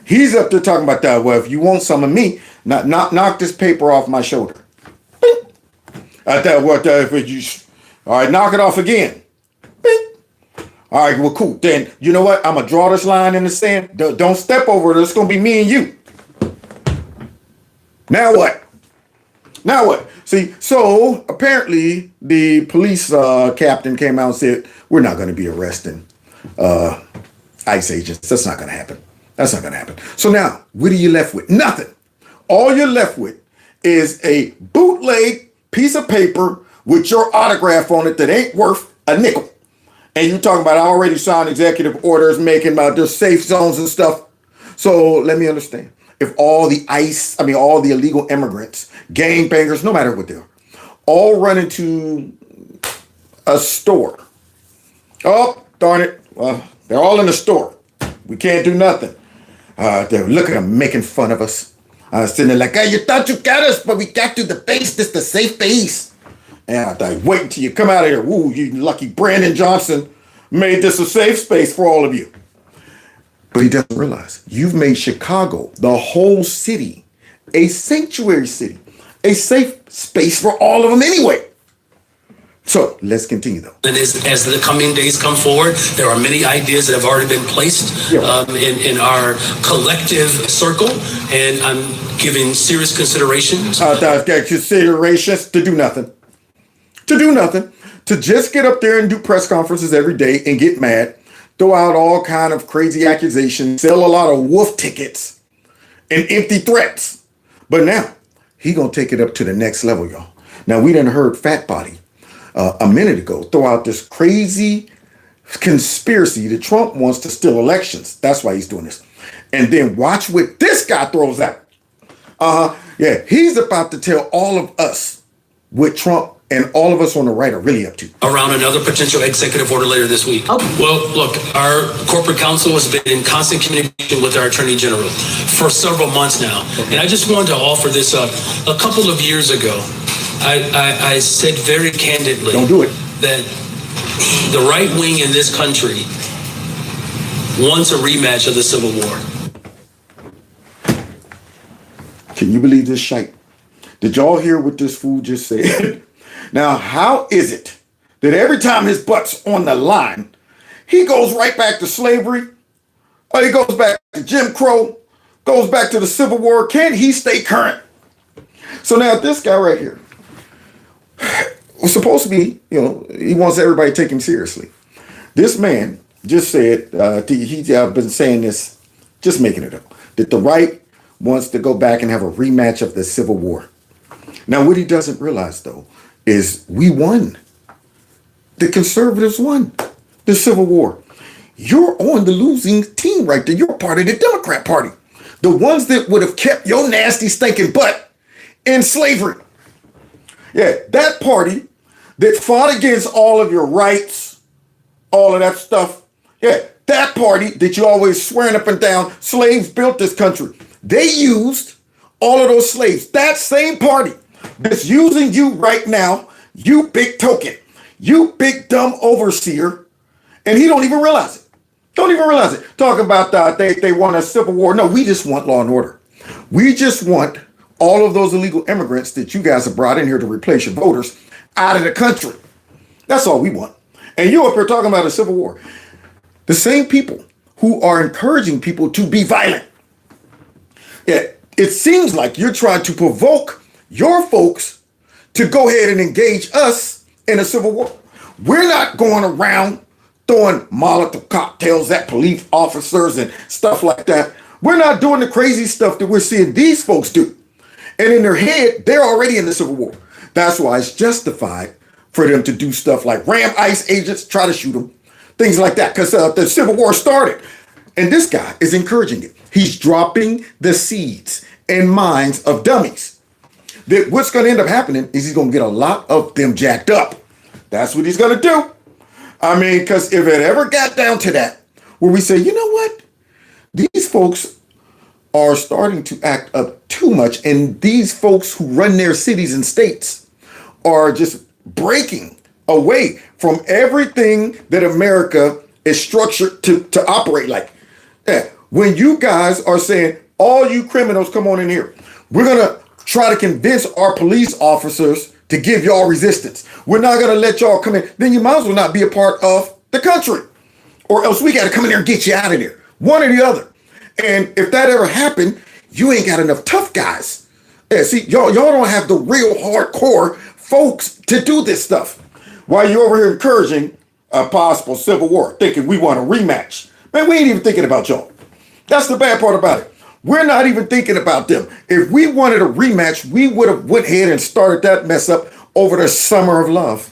He's up there talking about that. Well, if you want some of me, knock this paper off my shoulder. All right, knock it off again. All right, well, cool. Then, you know what? I'm going to draw this line in the sand. Don't step over it. It's going to be me and you. Now what? Now what? See, so apparently the police captain came out and said, we're not going to be arresting ICE agents. That's not going to happen. That's not going to happen. So now, what are you left with? Nothing. All you're left with is a bootleg piece of paper with your autograph on it that ain't worth a nickel. And you talking about I already signed executive orders making about the safe zones and stuff. So let me understand. If all the all the illegal immigrants, gangbangers, no matter what they are, all run into a store. Oh, darn it. Well, they're all in the store. We can't do nothing. They're looking at them, making fun of us. Sitting there like, hey, you thought you got us, but we got to the base. This the safe base. And I thought, wait until you come out of here. Woo, you lucky Brandon Johnson made this a safe space for all of you. But he doesn't realize you've made Chicago, the whole city, a sanctuary city, a safe space for all of them anyway. So let's continue, though. And as the coming days come forward, there are many ideas that have already been placed in our collective circle, and I'm giving serious considerations. Considerations to do nothing. To do nothing. To just get up there and do press conferences every day and get mad, throw out all kind of crazy accusations, sell a lot of wolf tickets and empty threats. But now he gonna take it up to the next level, y'all. Now we done heard Fat Body a minute ago throw out this crazy conspiracy that Trump wants to steal elections. That's why he's doing this. And then watch what this guy throws out. He's about to tell all of us what Trump and all of us on the right are really up to. Around another potential executive order later this week. Okay. Well, look, our corporate counsel has been in constant communication with our attorney general for several months now. Okay. And I just wanted to offer this up. A couple of years ago, I said very candidly, don't do it, that the right wing in this country wants a rematch of the Civil War. Can you believe this shite? Did y'all hear what this fool just said? Now, how is it that every time his butt's on the line, he goes right back to slavery, or he goes back to Jim Crow, goes back to the Civil War? Can't he stay current? So now this guy right here was supposed to be, he wants everybody to take him seriously. This man just said, he's been saying this, just making it up, that the right wants to go back and have a rematch of the Civil War. Now, what he doesn't realize, though, is we won. The conservatives won the Civil War. You're on the losing team right there. You're part of the Democrat Party. The ones that would have kept your nasty stinking butt in slavery. Yeah, that party that fought against all of your rights, all of that stuff. Yeah, that party that you always swearing up and down, slaves built this country. They used all of those slaves. That same party that's using you right now, you big token, you big dumb overseer, and he don't even realize it. Don't even realize it. Talking about they want a civil war. No, we just want law and order. We just want all of those illegal immigrants that you guys have brought in here to replace your voters out of the country. That's all we want. And you up here talking about a civil war. The same people who are encouraging people to be violent. Yeah, it seems like you're trying to provoke your folks to go ahead and engage us in a civil war. We're not going around throwing Molotov cocktails at police officers and stuff like that. We're not doing the crazy stuff that we're seeing these folks do. And in their head, they're already in the Civil War. That's why it's justified for them to do stuff like ram ICE agents, try to shoot them, things like that, because the Civil War started. And this guy is encouraging it. He's dropping the seeds and minds of dummies. That what's going to end up happening is he's going to get a lot of them jacked up. That's what he's going to do. I mean, because if it ever got down to that, where we say, you know what? These folks are starting to act up too much, and these folks who run their cities and states are just breaking away from everything that America is structured to operate like. Yeah. When you guys are saying, all you criminals, come on in here. We're going to try to convince our police officers to give y'all resistance. We're not going to let y'all come in. Then you might as well not be a part of the country. Or else we got to come in there and get you out of there. One or the other. And if that ever happened, you ain't got enough tough guys. Yeah, see, y'all don't have the real hardcore folks to do this stuff. While you're over here encouraging a possible civil war, thinking we want a rematch. Man, we ain't even thinking about y'all. That's the bad part about it. We're not even thinking about them. If we wanted a rematch, we would have went ahead and started that mess up over the summer of love.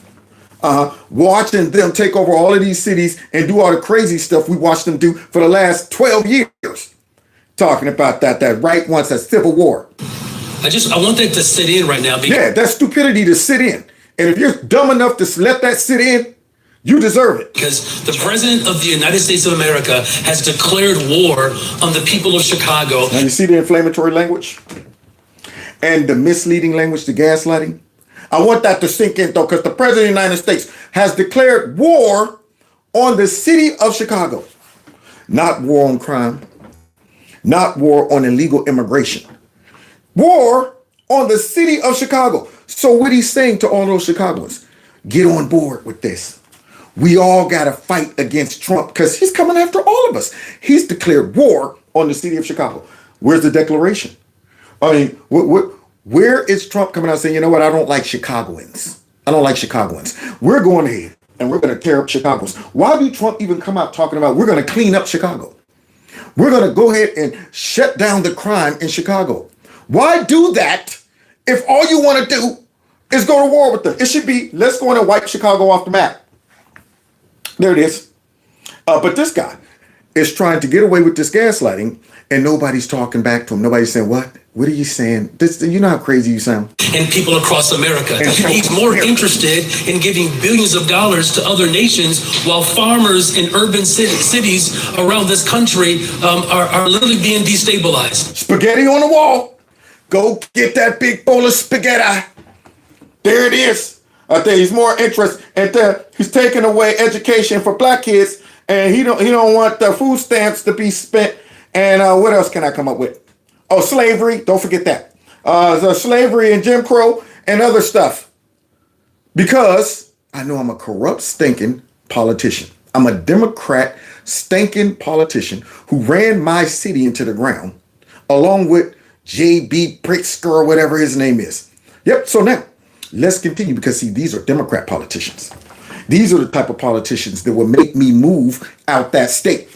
Watching them take over all of these cities and do all the crazy stuff we watched them do for the last 12 years. Talking about that right wants a civil war. I want that to sit in right now. Yeah, that's stupidity to sit in. And if you're dumb enough to let that sit in, you deserve it. Because the President of the United States of America has declared war on the people of Chicago. Now you see the inflammatory language and the misleading language, the gaslighting. I want that to sink in though, because the President of the United States has declared war on the city of Chicago. Not war on crime, not war on illegal immigration. War on the city of Chicago. So what he's saying to all those Chicagoans, get on board with this. We all got to fight against Trump because he's coming after all of us. He's declared war on the city of Chicago. Where's the declaration? I mean, where is Trump coming out saying, you know what, I don't like Chicagoans. I don't like Chicagoans. We're going ahead and we're going to tear up Chicagoans. Why do Trump even come out talking about we're going to clean up Chicago? We're going to go ahead and shut down the crime in Chicago. Why do that if all you want to do is go to war with them? It should be, let's go in and wipe Chicago off the map. There it is. But this guy is trying to get away with this gaslighting, and nobody's talking back to him. Nobody's saying, what? What are you saying? You know how crazy you sound. And people across America. He's more interested in giving billions of dollars to other nations while farmers in urban cities around this country are literally being destabilized. Spaghetti on the wall. Go get that big bowl of spaghetti. There it is. I think he's more interested in he's taking away education for black kids, and he don't want the food stamps to be spent. And what else can I come up with? Oh, slavery. Don't forget that. The slavery and Jim Crow and other stuff. Because I know I'm a corrupt, stinking politician. I'm a Democrat, stinking politician who ran my city into the ground, along with J.B. Pritzker or whatever his name is. Yep. So now, let's continue because, see, these are Democrat politicians. These are the type of politicians that will make me move out that state.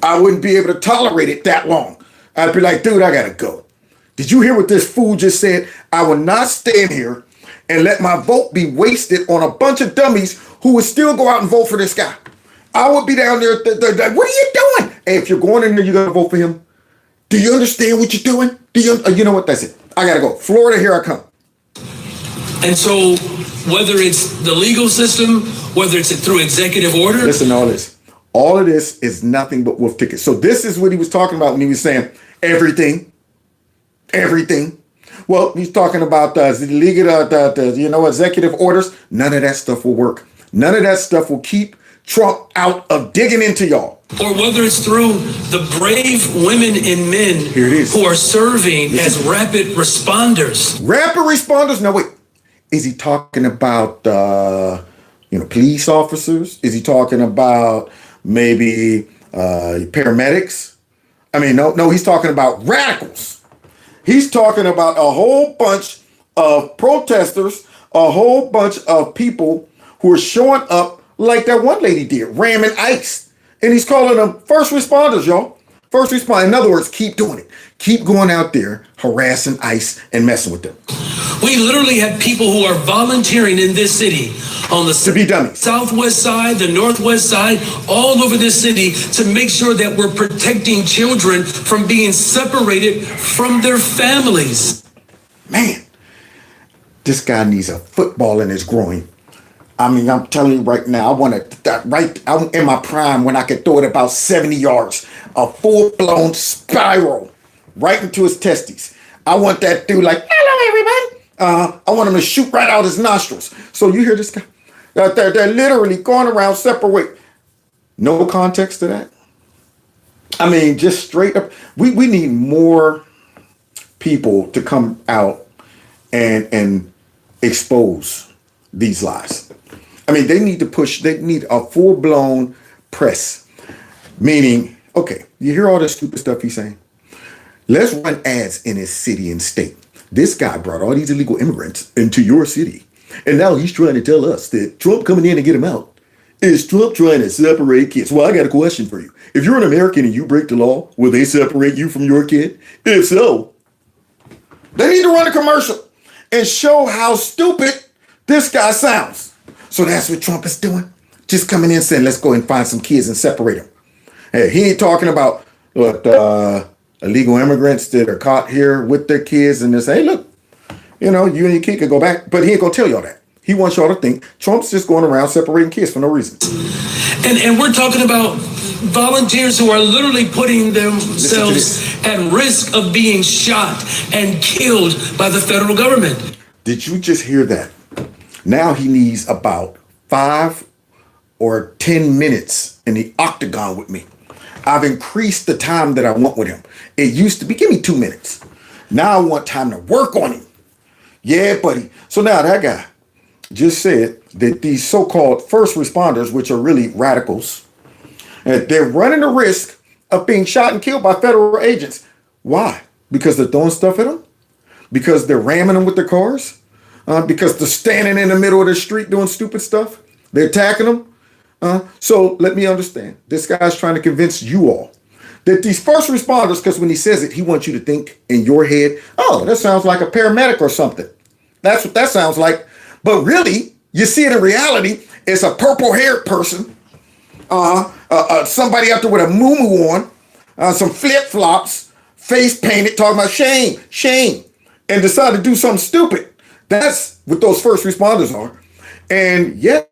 I wouldn't be able to tolerate it that long. I'd be like, dude, I got to go. Did you hear what this fool just said? I will not stand here and let my vote be wasted on a bunch of dummies who would still go out and vote for this guy. I would be down there. What are you doing? Hey, if you're going in there, you're going to vote for him. Do you understand what you're doing? Do you know what? That's it. I got to go. Florida, here I come. And so whether it's the legal system, whether it's through executive order. Listen to all this. All of this is nothing but wolf tickets. So this is what he was talking about when he was saying everything. Well, he's talking about the legal, executive orders. None of that stuff will work. None of that stuff will keep Trump out of digging into y'all. Or whether it's through the brave women and men Here it is. who are serving as rapid responders. Rapid responders? No, wait. Is he talking about, police officers? Is he talking about maybe paramedics? I mean, no, he's talking about radicals. He's talking about a whole bunch of protesters, a whole bunch of people who are showing up like that one lady did, ramming ICE. And he's calling them first responders, y'all. First responder. In other words, keep doing it. Keep going out there harassing ICE and messing with them. We literally have people who are volunteering in this city on the to be dummies. southwest side, the northwest side, all over this city to make sure that we're protecting children from being separated from their families. Man, this guy needs a football in his groin. I mean, I'm telling you right now, I want to, right, I'm in my prime when I could throw it about 70 yards, a full-blown spiral right into his testes. I want that dude like, hello, everybody. I want him to shoot right out his nostrils. So you hear this guy? They're literally going around separate. No context to that. I mean, just straight up. We need more people to come out and expose these lies. I mean, they need a full-blown press. Meaning, okay, you hear all this stupid stuff he's saying? Let's run ads in his city and state. This guy brought all these illegal immigrants into your city. And now he's trying to tell us that Trump coming in and get him out. Is Trump trying to separate kids? Well, I got a question for you. If you're an American and you break the law, will they separate you from your kid? If so, they need to run a commercial and show how stupid this guy sounds. So that's what Trump is doing. Just coming in saying, let's go and find some kids and separate them. Hey, he ain't talking about what illegal immigrants that are caught here with their kids and they say, hey, look, you know, you and your kid can go back. But he ain't gonna tell y'all that. He wants y'all to think Trump's just going around separating kids for no reason. And we're talking about volunteers who are literally putting themselves at risk of being shot and killed by the federal government. Did you just hear that? Now he needs about 5 or 10 minutes in the octagon with me. I've increased the time that I want with him. It used to be, give me 2 minutes. Now I want time to work on him. Yeah, buddy. So now that guy just said that these so-called first responders, which are really radicals, they're running the risk of being shot and killed by federal agents. Why? Because they're throwing stuff at them? Because they're ramming them with their cars? Because they're standing in the middle of the street doing stupid stuff? They're attacking them? So let me understand. This guy's trying to convince you all that these first responders, because when he says it, he wants you to think in your head, oh, that sounds like a paramedic or something. That's what that sounds like. But really, you see it in reality, it's a purple-haired person, somebody out there with a muumuu on, some flip-flops, face painted, talking about shame, shame, and decide to do something stupid. That's what those first responders are. And yet,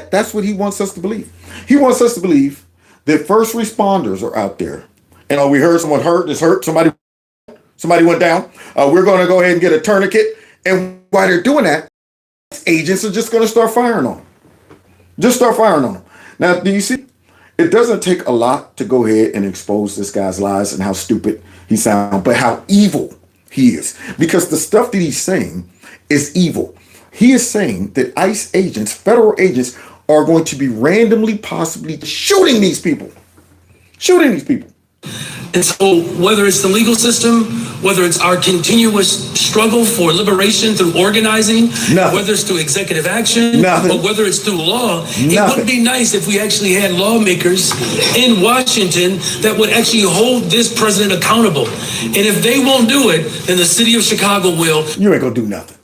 that's what he wants us to believe. He wants us to believe that first responders are out there. And we heard someone is hurt, somebody went down. We're going to go ahead and get a tourniquet. And while they're doing that, agents are just going to start firing on them. Just start firing on them. Now, do you see? It doesn't take a lot to go ahead and expose this guy's lies and how stupid he sounds, but how evil he is. Because the stuff that he's saying is evil. He is saying that ICE agents, federal agents, are going to be randomly, possibly shooting these people. Shooting these people. And so whether it's the legal system, whether it's our continuous struggle for liberation through organizing, whether it's through executive action, or whether it's through law, it would be nice if we actually had lawmakers in Washington that would actually hold this president accountable. And if they won't do it, then the city of Chicago will. You ain't gonna do nothing.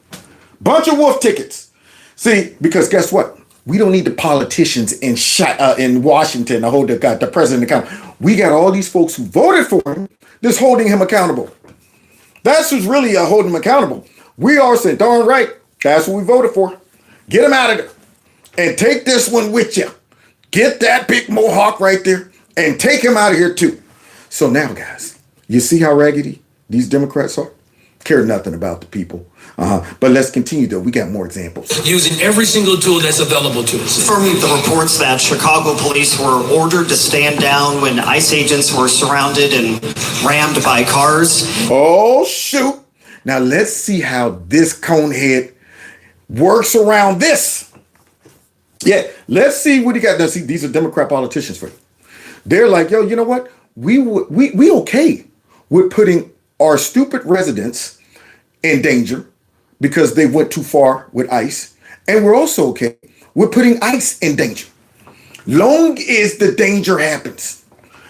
Bunch of wolf tickets. See, because guess what? We don't need the politicians in Washington to hold the president accountable. We got all these folks who voted for him that's holding him accountable. That's who's really holding him accountable. We are saying, darn right, that's what we voted for. Get him out of there. And take this one with you. Get that big mohawk right there and take him out of here too. So now, guys, you see how raggedy these Democrats are? Care nothing about the people. But let's continue, though. We got more examples. Using every single tool that's available to us. From the reports that Chicago police were ordered to stand down when ICE agents were surrounded and rammed by cars. Oh, shoot. Now, let's see how this conehead works around this. Yeah, let's see what he got. Now, see, these are Democrat politicians for you. They're like, yo, you know what? We okay with putting our stupid residents in danger because they went too far with ICE. And we're also okay with putting ICE in danger. Long as the danger happens.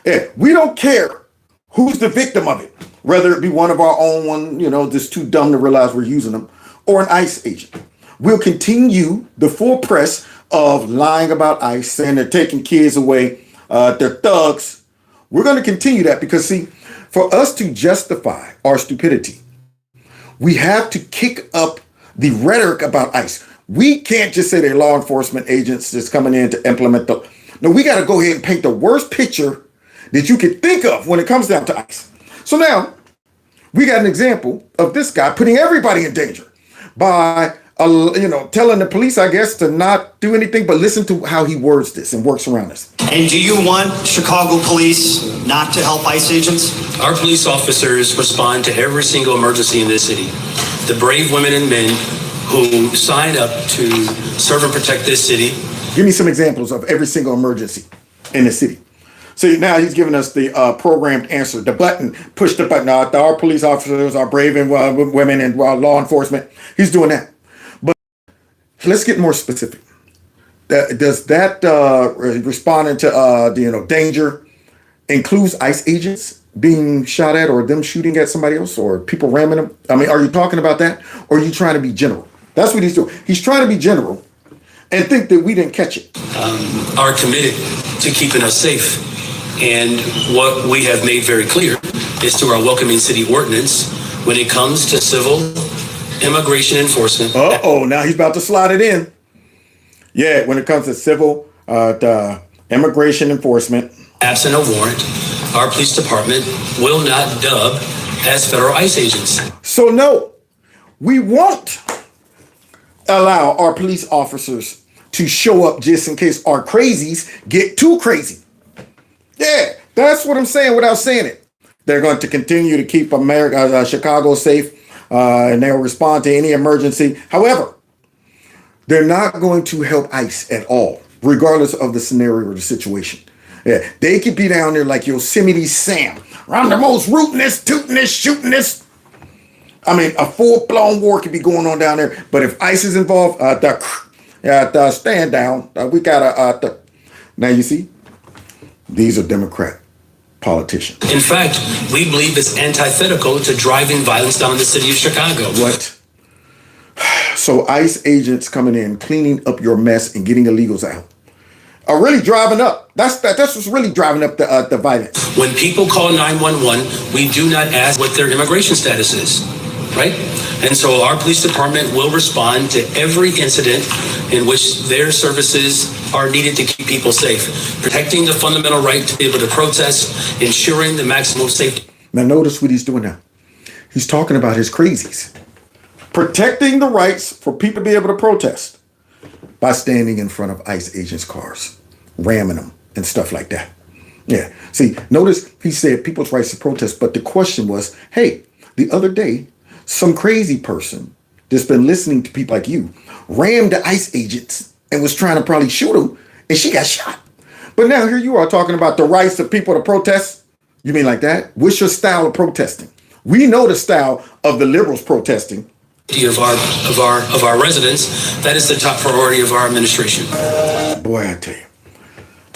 Yeah, we don't care who's the victim of it, whether it be one of our own, just too dumb to realize we're using them, or an ICE agent. We'll continue the full press of lying about ICE, saying they're taking kids away, they're thugs. We're going to continue that because, see, for us to justify our stupidity, we have to kick up the rhetoric about ICE. We can't just say they're law enforcement agents just coming in to implement the... No, we got to go ahead and paint the worst picture that you could think of when it comes down to ICE. So now, we got an example of this guy putting everybody in danger by, telling the police, I guess, to not do anything but listen to how he words this and works around this. And do you want Chicago police not to help ICE agents? Our police officers respond to every single emergency in this city. The brave women and men who sign up to serve and protect this city. Give me some examples of every single emergency in the city. See, now he's giving us the programmed answer, the button, push the button. Our police officers are brave and women and law enforcement. He's doing that. But let's get more specific. Does that responding to danger includes ICE agents being shot at, or them shooting at somebody else, or people ramming them? I mean, are you talking about that, or are you trying to be general? That's what he's doing. He's trying to be general and think that we didn't catch it. Are committed to keeping us safe. And what we have made very clear is through our welcoming city ordinance, when it comes to civil immigration enforcement. Now he's about to slide it in. Yeah, when it comes to civil immigration enforcement. Absent a warrant, our police department will not dub as federal ICE agents. So no, we won't allow our police officers to show up just in case our crazies get too crazy. Yeah, that's what I'm saying without saying it. They're going to continue to keep Chicago safe, and they'll respond to any emergency. However, they're not going to help ICE at all, regardless of the scenario or the situation. Yeah, they could be down there like Yosemite Sam. I'm the most rootinest, tootinest, shootinest. I mean, a full-blown war could be going on down there. But if ICE is involved, stand down. We got to... Now, you see? These are Democrat politicians. In fact, we believe it's antithetical to driving violence down in the city of Chicago. What? So ICE agents coming in, cleaning up your mess and getting illegals out are really driving up. That's what's really driving up the violence. When people call 911, we do not ask what their immigration status is, right? And so our police department will respond to every incident in which their services are needed to keep people safe, protecting the fundamental right to be able to protest, ensuring the maximum safety. Now notice what he's doing now. He's talking about his crazies. Protecting the rights for people to be able to protest by standing in front of ICE agents' cars, ramming them and stuff like that. Yeah. See, notice he said people's rights to protest, but the question was, hey, the other day, some crazy person that's been listening to people like you rammed the ICE agents and was trying to probably shoot them, and she got shot. But now here you are talking about the rights of people to protest. You mean like that? What's your style of protesting? We know the style of the liberals protesting. Of our residents, that is the top priority of our administration. Boy, I tell you,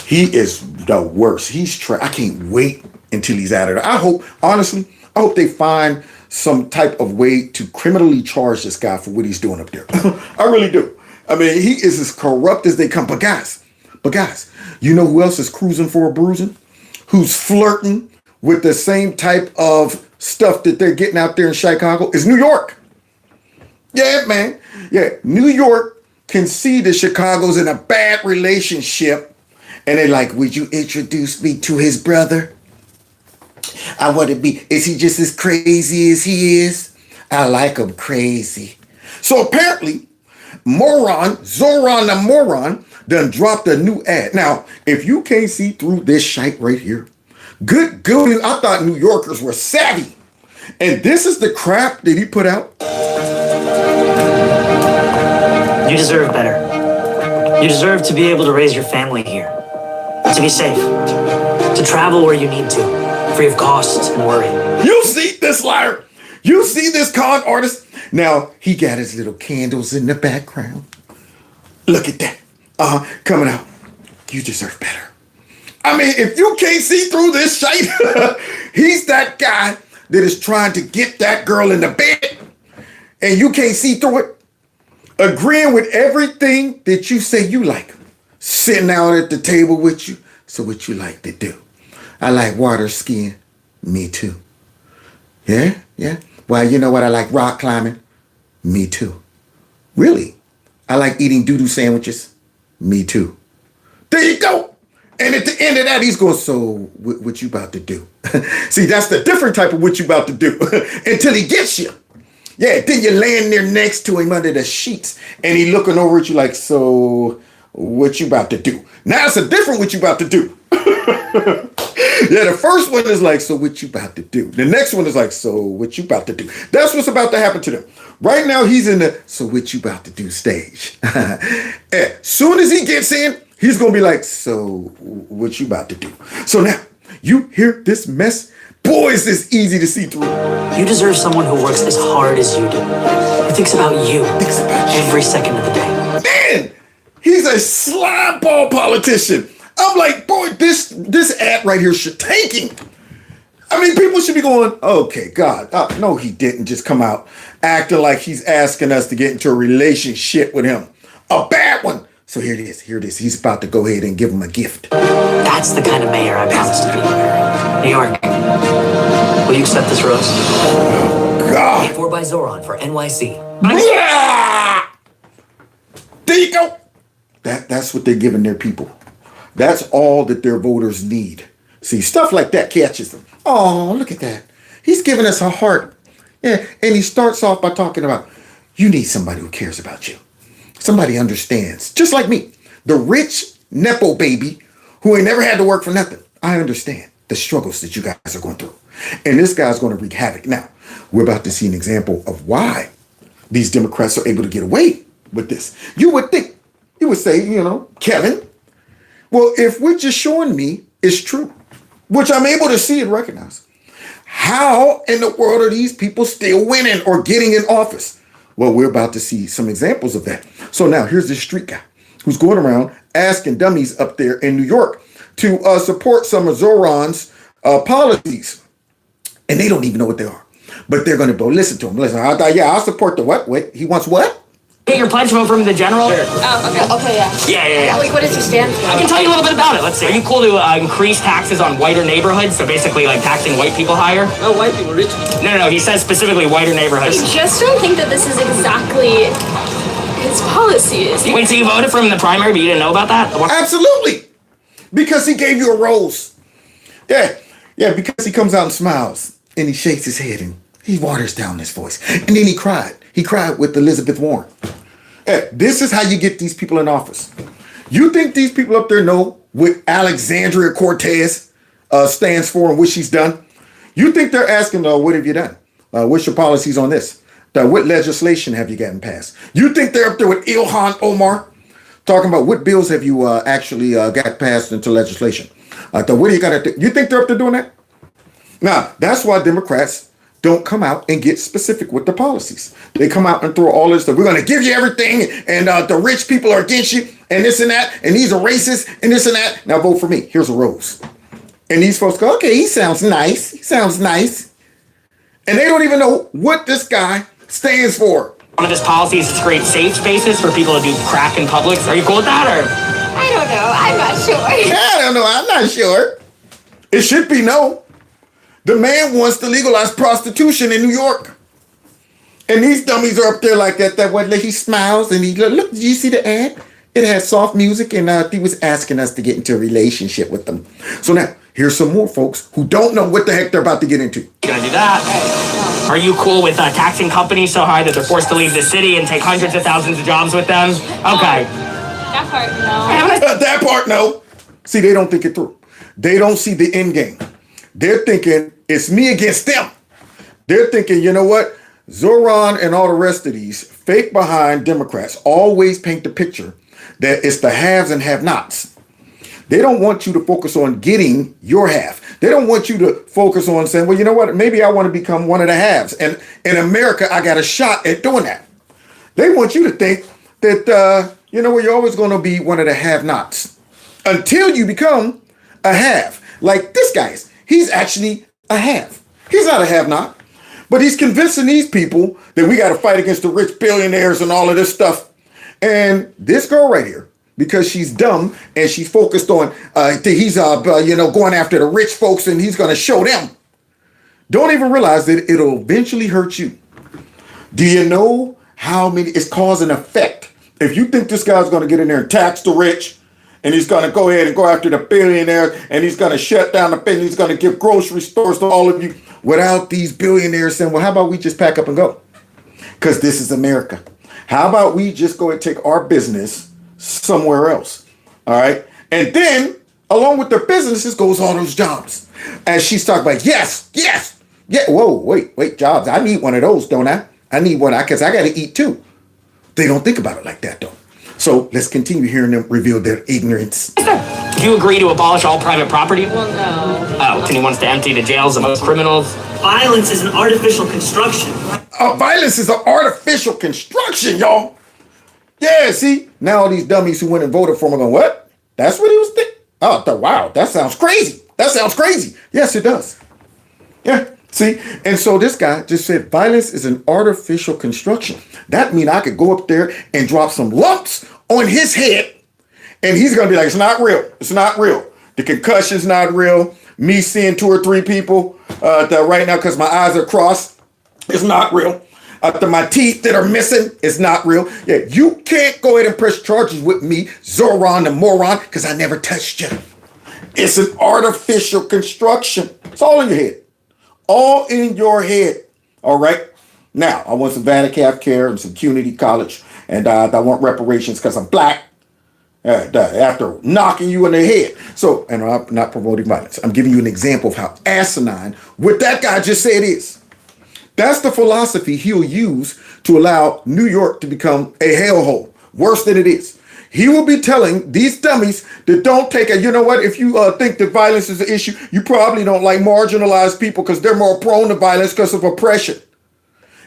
he is the worst. I can't wait until he's out of there. I hope they find some type of way to criminally charge this guy for what he's doing up there. I really do. I mean, he is as corrupt as they come. But guys, you know who else is cruising for a bruising? Who's flirting with the same type of stuff that they're getting out there in Chicago? Is New York. Yeah, man. Yeah, New York can see that Chicago's in a bad relationship. And they're like, would you introduce me to his brother? I want to be, is he just as crazy as he is? I like him crazy. So apparently, Zoran the moron done dropped a new ad. Now, if you can't see through this shite right here, good, I thought New Yorkers were savvy. And this is the crap that he put out. You deserve better. You deserve to be able to raise your family here, to be safe, to travel where you need to, free of costs and worry. You see this liar? You see this con artist? Now, he got his little candles in the background. Look at that. Coming out. You deserve better. I mean, if you can't see through this shite, he's that guy that is trying to get that girl in the bed and you can't see through it. Agreeing with everything that you say you like. Sitting out at the table with you. So what you like to do? I like water skiing. Me too. Yeah? Well, you know what? I like rock climbing. Me too. Really? I like eating doo-doo sandwiches. Me too. There you go. And at the end of that, he's going, so what you about to do? See, that's the different type of what you about to do until he gets you. Yeah, then you're laying there next to him under the sheets and he looking over at you like, so what you about to do? Now it's a different what you about to do. Yeah, the first one is like, so what you about to do? The next one is like, so what you about to do? That's what's about to happen to them. Right now, he's in the, so what you about to do stage. As soon as he gets in, he's going to be like, so what you about to do? So now, you hear this mess? Boy, is this easy to see through. You deserve someone who works as hard as you do. Who thinks about you every second of the day. Man, he's a slime ball politician. I'm like, boy, this ad right here should tanking. I mean, people should be going, okay, God, no, he didn't just come out acting like he's asking us to get into a relationship with him. A bad one. So here it is. He's about to go ahead and give him a gift. That's the kind of mayor I promised to be. New York, will you accept this rose? Oh, God. Paid for by Zoran for NYC. Yeah! There you go. That's what they're giving their people. That's all that their voters need. See, stuff like that catches them. Oh, look at that. He's giving us a heart. Yeah, and he starts off by talking about, you need somebody who cares about you. Somebody understands. Just like me. The rich Nepo baby who ain't never had to work for nothing. I understand the struggles that you guys are going through. And this guy's going to wreak havoc. Now, we're about to see an example of why these Democrats are able to get away with this. You would think, you would say, Kevin, well, if what you're showing me is true, which I'm able to see and recognize, how in the world are these people still winning or getting in office? Well, we're about to see some examples of that. So now here's this street guy who's going around asking dummies up there in New York to support some of Zoran's policies. And they don't even know what they are. But they're going to go listen to him. Listen, I'll support the what? Wait, he wants what? Get your pledge vote from the general? Oh, okay, yeah. Yeah. Like, what does he stand for? I can tell you a little bit about it. Let's see. Are you cool to increase taxes on whiter neighborhoods? So basically, like taxing white people higher? Oh, white people, rich. No. He says specifically whiter neighborhoods. I just don't think that this is exactly his policies. Wait, so you voted for him in the primary, but you didn't know about that? Absolutely. Because he gave you a rose. Yeah, because he comes out and smiles and he shakes his head and he waters down his voice. And then he cried. He cried with Elizabeth Warren. Hey, this is how you get these people in office. You think these people up there know what Alexandria Cortez stands for and what she's done? You think they're asking, what have you done? What's your policies on this? What legislation have you gotten passed? You think they're up there with Ilhan Omar talking about what bills have you actually got passed into legislation? What do you got to do? You think they're up there doing that? Now, that's why Democrats don't come out and get specific with the policies. They come out and throw all this stuff. We're going to give you everything, and the rich people are against you, and this and that, and these are racist, and this and that. Now vote for me. Here's a rose. And these folks go, okay, he sounds nice. And they don't even know what this guy stands for. One of his policies is to create safe spaces for people to do crack in public. Are you cool with that, or? I don't know. I'm not sure. I don't know. I'm not sure. It should be no. The man wants to legalize prostitution in New York. And these dummies are up there like that way. He smiles and he look, did you see the ad? It had soft music and he was asking us to get into a relationship with them. So now, here's some more folks who don't know what the heck they're about to get into. Gonna do that. Are you cool with taxing companies so high that they're forced to leave the city and take hundreds of thousands of jobs with them? Okay. That part, no. That part, no. See, they don't think it through. They don't see the end game. They're thinking it's me against them. They're thinking, you know what? Zoran and all the rest of these fake behind Democrats always paint the picture that it's the haves and have-nots. They don't want you to focus on getting your half. They don't want you to focus on saying, well, you know what? Maybe I want to become one of the haves. And in America, I got a shot at doing that. They want you to think that, you're always going to be one of the have-nots until you become a have. Like this guy is. He's actually a have. He's not a have-not. But he's convincing these people that we got to fight against the rich billionaires and all of this stuff. And this girl right here, because she's dumb and she's focused on, he's going after the rich folks and he's going to show them. Don't even realize that it'll eventually hurt you. Do you know how many? It's cause and effect. If you think this guy's going to get in there and tax the rich, and he's going to go ahead and go after the billionaires, and he's going to shut down the business, he's going to give grocery stores to all of you without these billionaires saying, well, how about we just pack up and go? Because this is America. How about we just go and take our business somewhere else? All right. And then along with their businesses goes all those jobs. And she's talking about, yes. Yeah. Whoa, wait, jobs. I need one of those, don't I? I need one because I got to eat too. They don't think about it like that, though. So let's continue hearing them reveal their ignorance. Do you agree to abolish all private property? Well, no. Oh, and he wants to empty the jails of most criminals? Violence is an artificial construction. Violence is an artificial construction, y'all. Yeah, see? Now all these dummies who went and voted for him are going, what? That's what he was thinking? Oh, wow, that sounds crazy. Yes, it does. Yeah. See, and so this guy just said violence is an artificial construction. That means I could go up there and drop some lumps on his head and he's going to be like, it's not real. It's not real. The concussion's not real. Me seeing 2 or 3 people right now because my eyes are crossed, it's not real. My teeth that are missing, it's not real. Yeah, you can't go ahead and press charges with me, Zoran the moron, because I never touched you. It's an artificial construction. It's all in your head. All in your head. All right. Now, I want some Vatican care and some community college. And I want reparations because I'm black. After knocking you in the head. So, and I'm not promoting violence. I'm giving you an example of how asinine what that guy just said is. That's the philosophy he'll use to allow New York to become a hellhole. Worse than it is. He will be telling these dummies that don't take it. You know what? If you think that violence is an issue, you probably don't like marginalized people because they're more prone to violence because of oppression.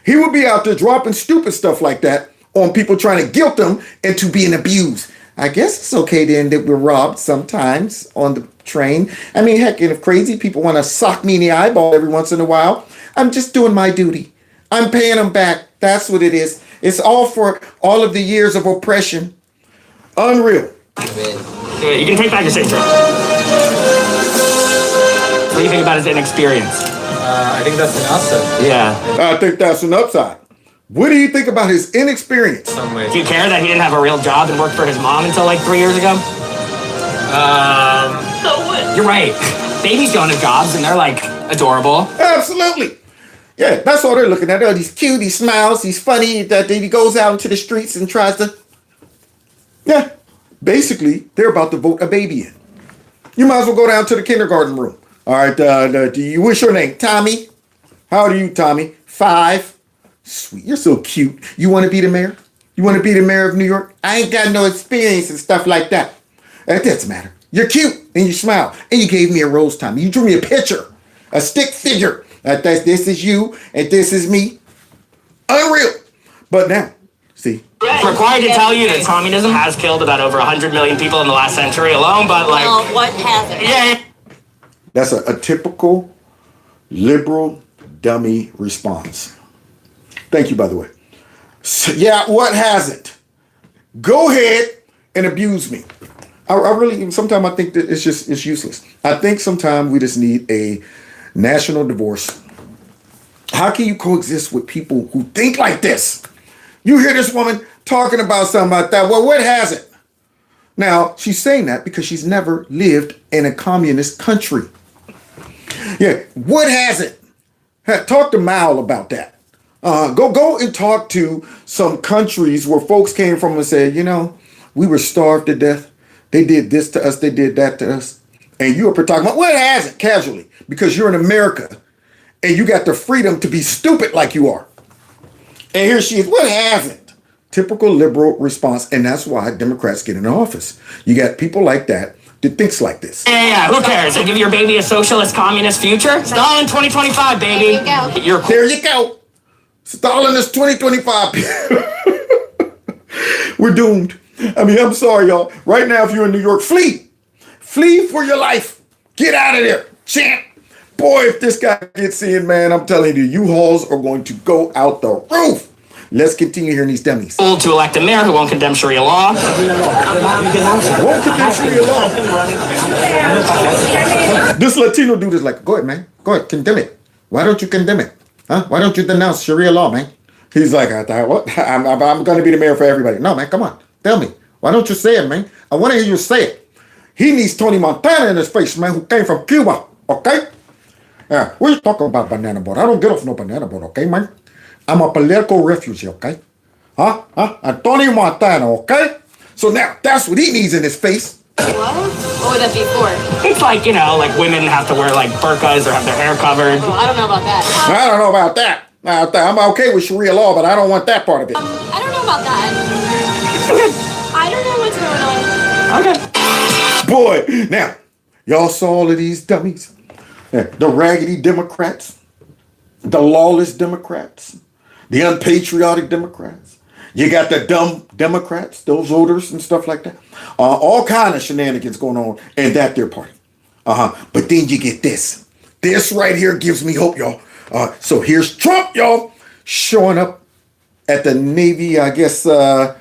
He will be out there dropping stupid stuff like that on people trying to guilt them into being abused. I guess it's okay then that we're robbed sometimes on the train. I mean, heck, and if crazy people want to sock me in the eyeball every once in a while, I'm just doing my duty. I'm paying them back. That's what it is. It's all for all of the years of oppression. Unreal. You can take back your signature. What do you think about his inexperience? I think that's an upside. Yeah. I think that's an upside. What do you think about his inexperience? Do you care that he didn't have a real job and worked for his mom until like 3 years ago? So what? You're right. Babies don't have jobs and they're like adorable. Absolutely. Yeah, that's all they're looking at. Oh, he's cute, he smiles, he's funny, that he goes out into the streets and tries to... Yeah, basically, they're about to vote a baby in. You might as well go down to the kindergarten room. All right, do you, what's your name? Tommy? How old are you, Tommy? 5. Sweet, you're so cute. You want to be the mayor? You want to be the mayor of New York? I ain't got no experience and stuff like that. That doesn't matter. You're cute and you smile. And you gave me a rose, Tommy. You drew me a picture, a stick figure. This is you and this is me. Unreal. But now, see. Required to tell you that communism has killed about over 100 million people in the last century alone, but like... Well, what hasn't? Yeah. That's a typical liberal dummy response. Thank you, by the way. So, yeah, what hasn't? Go ahead and abuse me. I really, sometimes I think that it's useless. I think sometimes we just need a national divorce. How can you coexist with people who think like this? You hear this woman talking about something like that. Well, what hasn't? Now, she's saying that because she's never lived in a communist country. Yeah, what hasn't? Talk to Mao about that. Go and talk to some countries where folks came from and said, you know, we were starved to death. They did this to us. They did that to us. And you are talking about what hasn't casually because you're in America and you got the freedom to be stupid like you are. And here she is. What hasn't? Typical liberal response. And that's why Democrats get in office. You got people like that thinks like this. Yeah, who cares? They give your baby a socialist communist future? Stalin 2025, baby. There you go. There you go. Stalin is 2025. We're doomed. I mean, I'm sorry, y'all. Right now, if you're in New York, flee. Flee for your life. Get out of there, champ. Boy, if this guy gets in, man, I'm telling you, U-Hauls are going to go out the roof. Let's continue hearing these dummies. To elect a mayor who won't condemn Sharia law. Won't condemn Sharia law. This Latino dude is like, go ahead, man. Go ahead, condemn it. Why don't you condemn it? Huh? Why don't you denounce Sharia law, man? He's like, what? I'm going to be the mayor for everybody. No, man, come on. Tell me. Why don't you say it, man? I want to hear you say it. He needs Tony Montana in his face, man, who came from Cuba, okay? Yeah, we're talking about banana boat. I don't get off no banana boat, okay, man? I'm a political refugee, okay? And Tony Montana, okay? So now, that's what he needs in his face. What? What would that be for? It's like, like women have to wear like burqas or have their hair covered. Oh, I don't know about that. I don't know about that. I'm okay with Sharia law, but I don't want that part of it. I don't know about that. I don't know what's going on. Okay. Boy, now, y'all saw all of these dummies? The raggedy Democrats, the lawless Democrats, the unpatriotic Democrats. You got the dumb Democrats, those voters and stuff like that. All kind of shenanigans going on in that their party. But then you get this. This right here gives me hope, y'all. So here's Trump, y'all, showing up at the Navy, I guess, the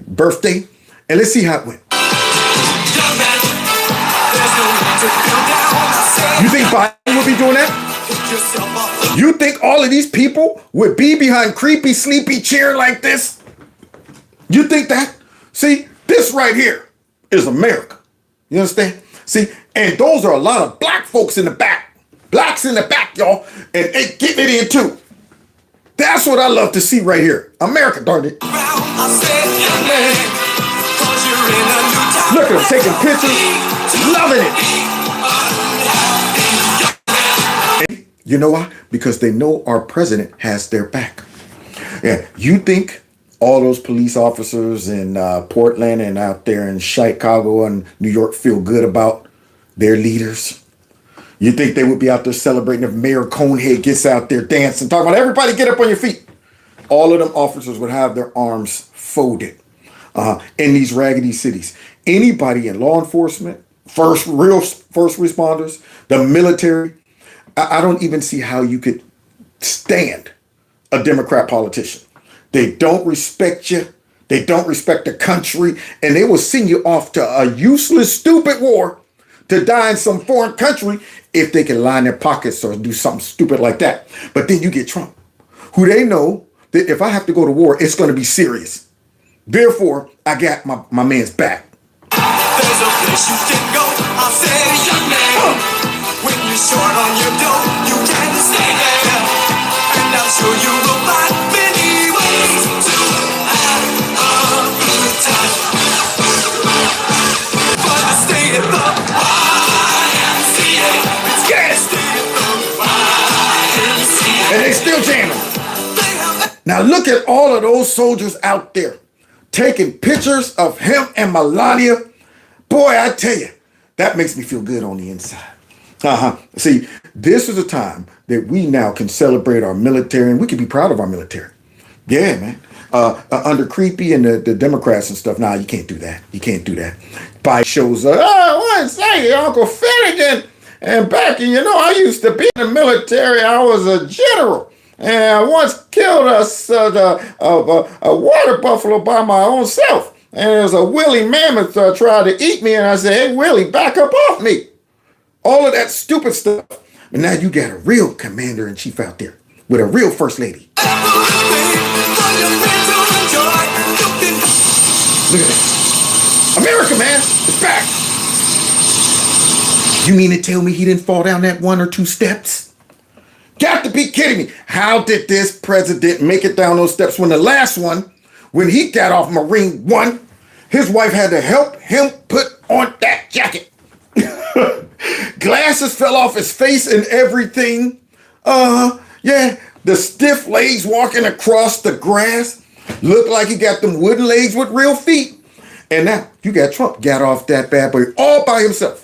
birthday. And let's see how it went. You think Biden would be doing that? You think all of these people would be behind creepy, sleepy chair like this? You think that? See, this right here is America. You understand? See, and those are a lot of black folks in the back. Blacks in the back, y'all. And they getting it in too. That's what I love to see right here. America, darn it. Look at them taking pictures, loving it. And you know why? Because they know our president has their back. Yeah, you think all those police officers in Portland and out there in Chicago and New York feel good about their leaders? You think they would be out there celebrating if Mayor Conehead gets out there dancing, talking about everybody get up on your feet? All of them officers would have their arms folded in these raggedy cities. Anybody in law enforcement, first responders, the military, I don't even see how you could stand a Democrat politician. They don't respect you. They don't respect the country. And they will send you off to a useless, stupid war to die in some foreign country if they can line their pockets or do something stupid like that. But then you get Trump, who they know that if I have to go to war, it's going to be serious. Therefore, I got my man's back. There's a place you can go, I said, young man. When you're short on your dough, you can stay there. And I'm sure you will find many ways to have a good time. But to stay at the YMCA, it's gotta stay at the YMCA. And they still jamming. Now look at all of those soldiers out there taking pictures of him and Melania. Boy, I tell you, that makes me feel good on the inside. See, this is a time that we now can celebrate our military, and we can be proud of our military. Yeah, man. Under Creepy and the Democrats and stuff, nah, you can't do that. You can't do that. Biden shows up, I want to say, Uncle Finnegan and Becky, I used to be in the military. I was a general. And I once killed a water buffalo by my own self. And there was a woolly mammoth tried to eat me. And I said, hey, Willie, back up off me. All of that stupid stuff. And now you got a real commander-in-chief out there with a real first lady. Look at that. America, man, it's back. You mean to tell me he didn't fall down that 1 or 2 steps? Got to be kidding me. How did this president make it down those steps when the last one, when he got off Marine One, his wife had to help him put on that jacket? Glasses fell off his face and everything. Yeah, the stiff legs walking across the grass. Looked like he got them wooden legs with real feet. And now you got Trump got off that bad boy all by himself.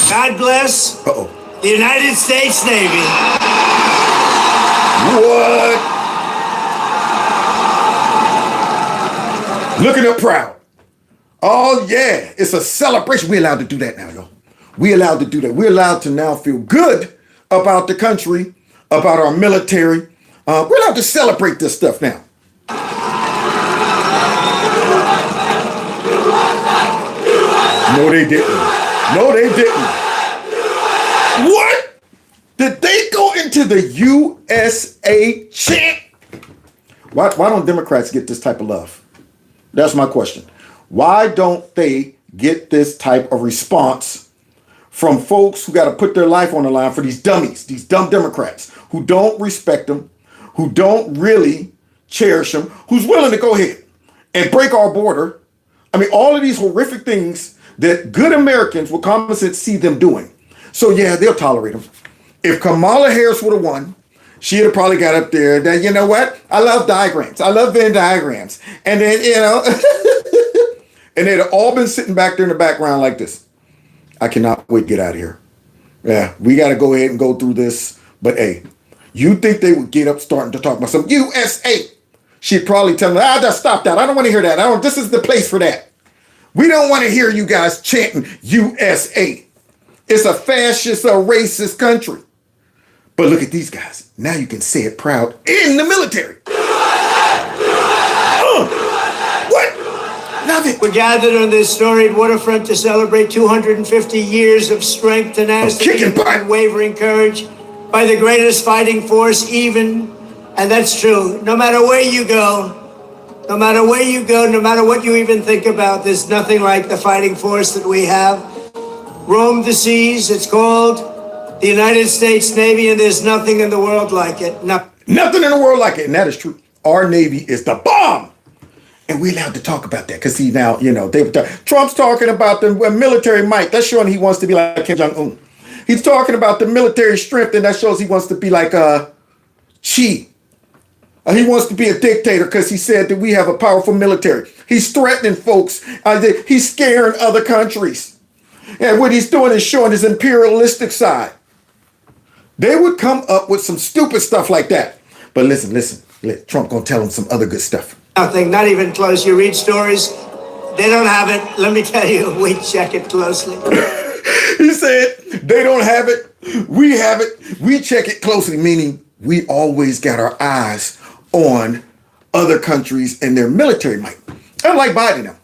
God bless the United States Navy. What? Looking up proud. Oh yeah, it's a celebration. We're allowed to do that now, y'all. We're allowed to do that. We're allowed to now feel good about the country, about our military. We're allowed to celebrate this stuff now. No, they didn't. No, they didn't. What? Did they go into the USA chant? Why don't Democrats get this type of love? That's my question. Why don't they get this type of response from folks who got to put their life on the line for these dummies, these dumb Democrats who don't respect them, who don't really cherish them, who's willing to go ahead and break our border? I mean, all of these horrific things that good Americans with common sense see them doing. So yeah, they'll tolerate them. If Kamala Harris would have won, she'd have probably got up there that, you know what? I love diagrams. I love Venn diagrams. And then, you know, and they'd have all been sitting back there in the background like this. I cannot wait to get out of here. Yeah, we got to go ahead and go through this. But hey, you think they would get up starting to talk about some USA? She'd probably tell them, just stop that. I don't want to hear that. This is the place for that. We don't want to hear you guys chanting USA. It's a fascist, a racist country. But look at these guys. Now you can say it proud in the military. What? Nothing. We're gathered on this storied waterfront to celebrate 250 years of strength, tenacity, and unwavering courage by the greatest fighting force even, and that's true, no matter where you go, no matter where you go, no matter what you even think about, there's nothing like the fighting force that we have. Roam the seas, it's called the United States Navy, and there's nothing in the world like it. Nothing in the world like it, and that is true. Our Navy is the bomb. And we're allowed to talk about that because see now, you know, Trump's talking about the military might. That's showing he wants to be like Kim Jong-un. He's talking about the military strength, and that shows he wants to be like Xi. He wants to be a dictator because he said that we have a powerful military. He's threatening folks. He's scaring other countries. And what he's doing is showing his imperialistic side. They would come up with some stupid stuff like that. But listen, Trump gonna tell them some other good stuff. Nothing, not even close. You read stories, they don't have it. Let me tell you, we check it closely. He said, they don't have it. We have it. We check it closely, meaning we always got our eyes on other countries and their military might. Unlike Biden now,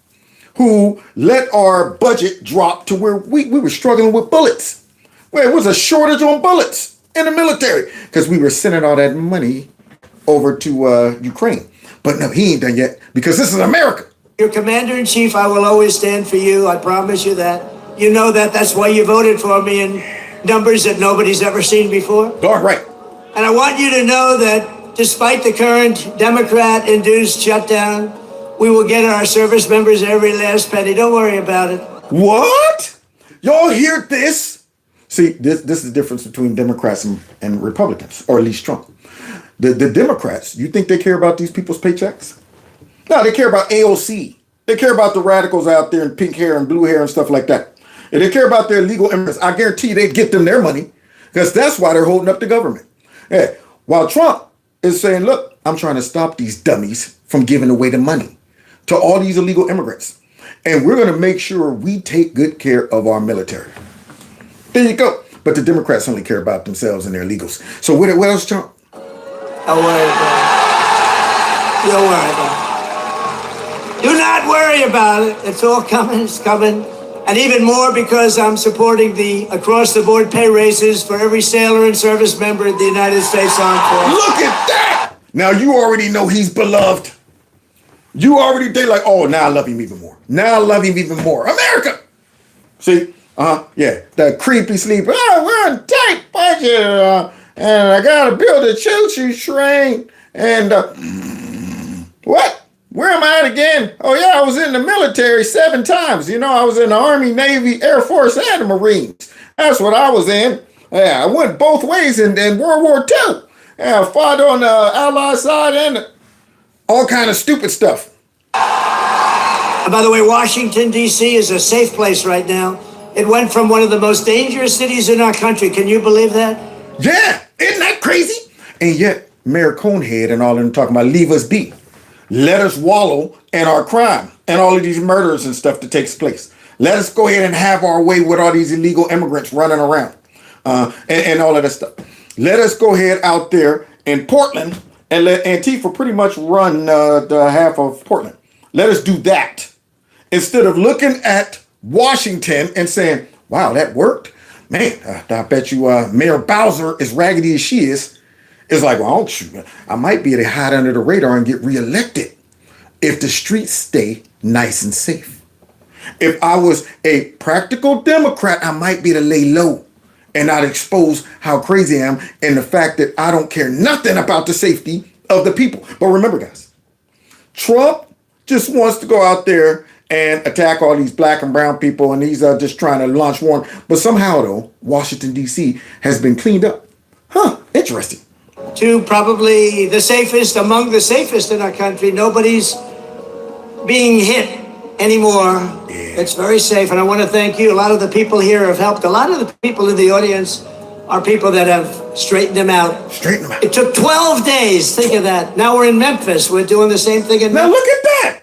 who let our budget drop to where we were struggling with bullets. Where it was a shortage on bullets in the military because we were sending all that money over to Ukraine. But no, he ain't done yet because this is America. Your commander-in-chief, I will always stand for you. I promise you that. You know that. That's why you voted for me in numbers that nobody's ever seen before. Darn right. And I want you to know that despite the current Democrat-induced shutdown, we will get our service members every last penny. Don't worry about it. What? Y'all hear this? See, this is the difference between Democrats and Republicans, or at least Trump. The Democrats, you think they care about these people's paychecks? No, they care about AOC. They care about the radicals out there in pink hair and blue hair and stuff like that. And they care about their illegal immigrants. I guarantee you they get them their money because that's why they're holding up the government. Yeah. While Trump is saying, look, I'm trying to stop these dummies from giving away the money to all these illegal immigrants. And we're going to make sure we take good care of our military. There you go. But the Democrats only care about themselves and their illegals. So what else, Trump? Don't worry about it. Don't worry about it. Do not worry about it. It's all coming. It's coming. And even more because I'm supporting the across-the-board pay raises for every sailor and service member of the United States Armed Forces. Look at that! Now you already know he's beloved. You already, they like, oh, now I love him even more. Now I love him even more. America! See? Yeah, the creepy sleeper. Oh, we're on tight budget. And I gotta build a choo-choo train. And what? Where am I at again? Oh yeah, I was in the military 7 times. You know, I was in the Army, Navy, Air Force, and the Marines. That's what I was in. Yeah, I went both ways in World War II. Yeah, I fought on the Allied side and all kind of stupid stuff. By the way, Washington, D.C. is a safe place right now. It went from one of the most dangerous cities in our country. Can you believe that? Yeah, isn't that crazy? And yet, Mayor Conehead and all of them talking about leave us be. Let us wallow in our crime and all of these murders and stuff that takes place. Let us go ahead and have our way with all these illegal immigrants running around and all of that stuff. Let us go ahead out there in Portland and let Antifa pretty much run the half of Portland. Let us do that. Instead of looking at Washington and saying, wow, that worked. Man, I bet you Mayor Bowser, as raggedy as she is like, well, shoot, I might be able to hide under the radar and get reelected if the streets stay nice and safe. If I was a practical Democrat, I might be able to lay low and not expose how crazy I am and the fact that I don't care nothing about the safety of the people. But remember, guys, Trump just wants to go out there and attack all these black and brown people, and he's just trying to launch war. But somehow, though, Washington, D.C. has been cleaned up. Interesting. To probably the safest, among the safest in our country. Nobody's being hit anymore. It's very safe, and I want to thank you. A lot of the people here have helped. A lot of the people in the audience are people that have straightened them out. Straighten them out. It took 12 days. Think of that. Now we're in Memphis. We're doing the same thing in Now Memphis. look at that.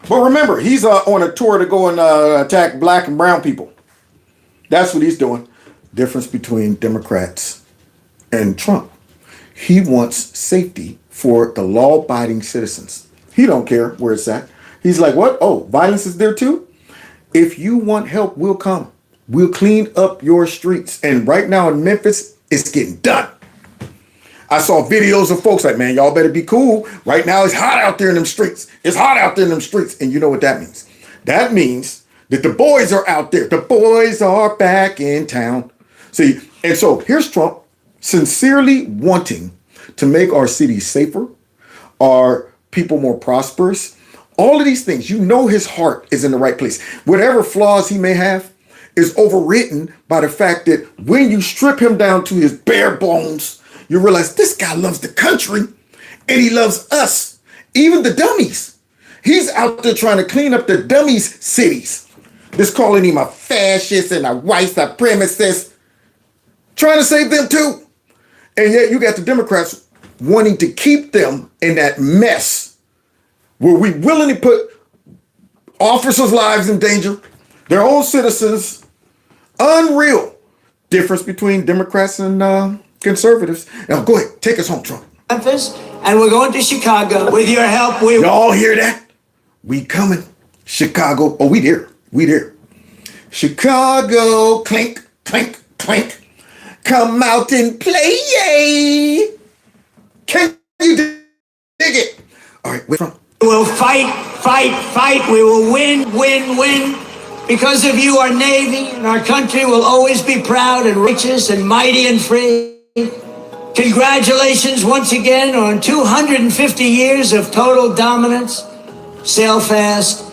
But remember, he's on a tour to go and attack black and brown people. That's what he's doing. Difference between Democrats and Trump. He wants safety for the law-abiding citizens. He don't care where it's at. He's like, what? Oh, violence is there too? If you want help, we'll come. We'll clean up your streets. And right now in Memphis, it's getting done. I saw videos of folks like, man, y'all better be cool. Right now, it's hot out there in them streets. It's hot out there in them streets. And you know what that means? That means that the boys are out there. The boys are back in town. See, and so here's Trump sincerely wanting to make our cities safer, our people more prosperous. All of these things, you know his heart is in the right place. Whatever flaws he may have is overwritten by the fact that when you strip him down to his bare bones, you realize this guy loves the country and he loves us, even the dummies. He's out there trying to clean up the dummies' cities. Just calling him a fascist and a white supremacist, trying to save them too. And yet you got the Democrats wanting to keep them in that mess where we willingly put officers' lives in danger, their own citizens. Unreal difference between Democrats and conservatives. Now go ahead, take us home, Trump. Memphis, and we're going to Chicago. With your help, we... Y'all hear that? We coming. Chicago. Oh, we there. We there. Chicago. Clink, clink, clink. Come out and play, yay. Can you dig it? All right, where from? We will fight, fight, fight. We will win, win, win. Because of you, our Navy and our country will always be proud and righteous and mighty and free. Congratulations once again on 250 years of total dominance. Sail fast,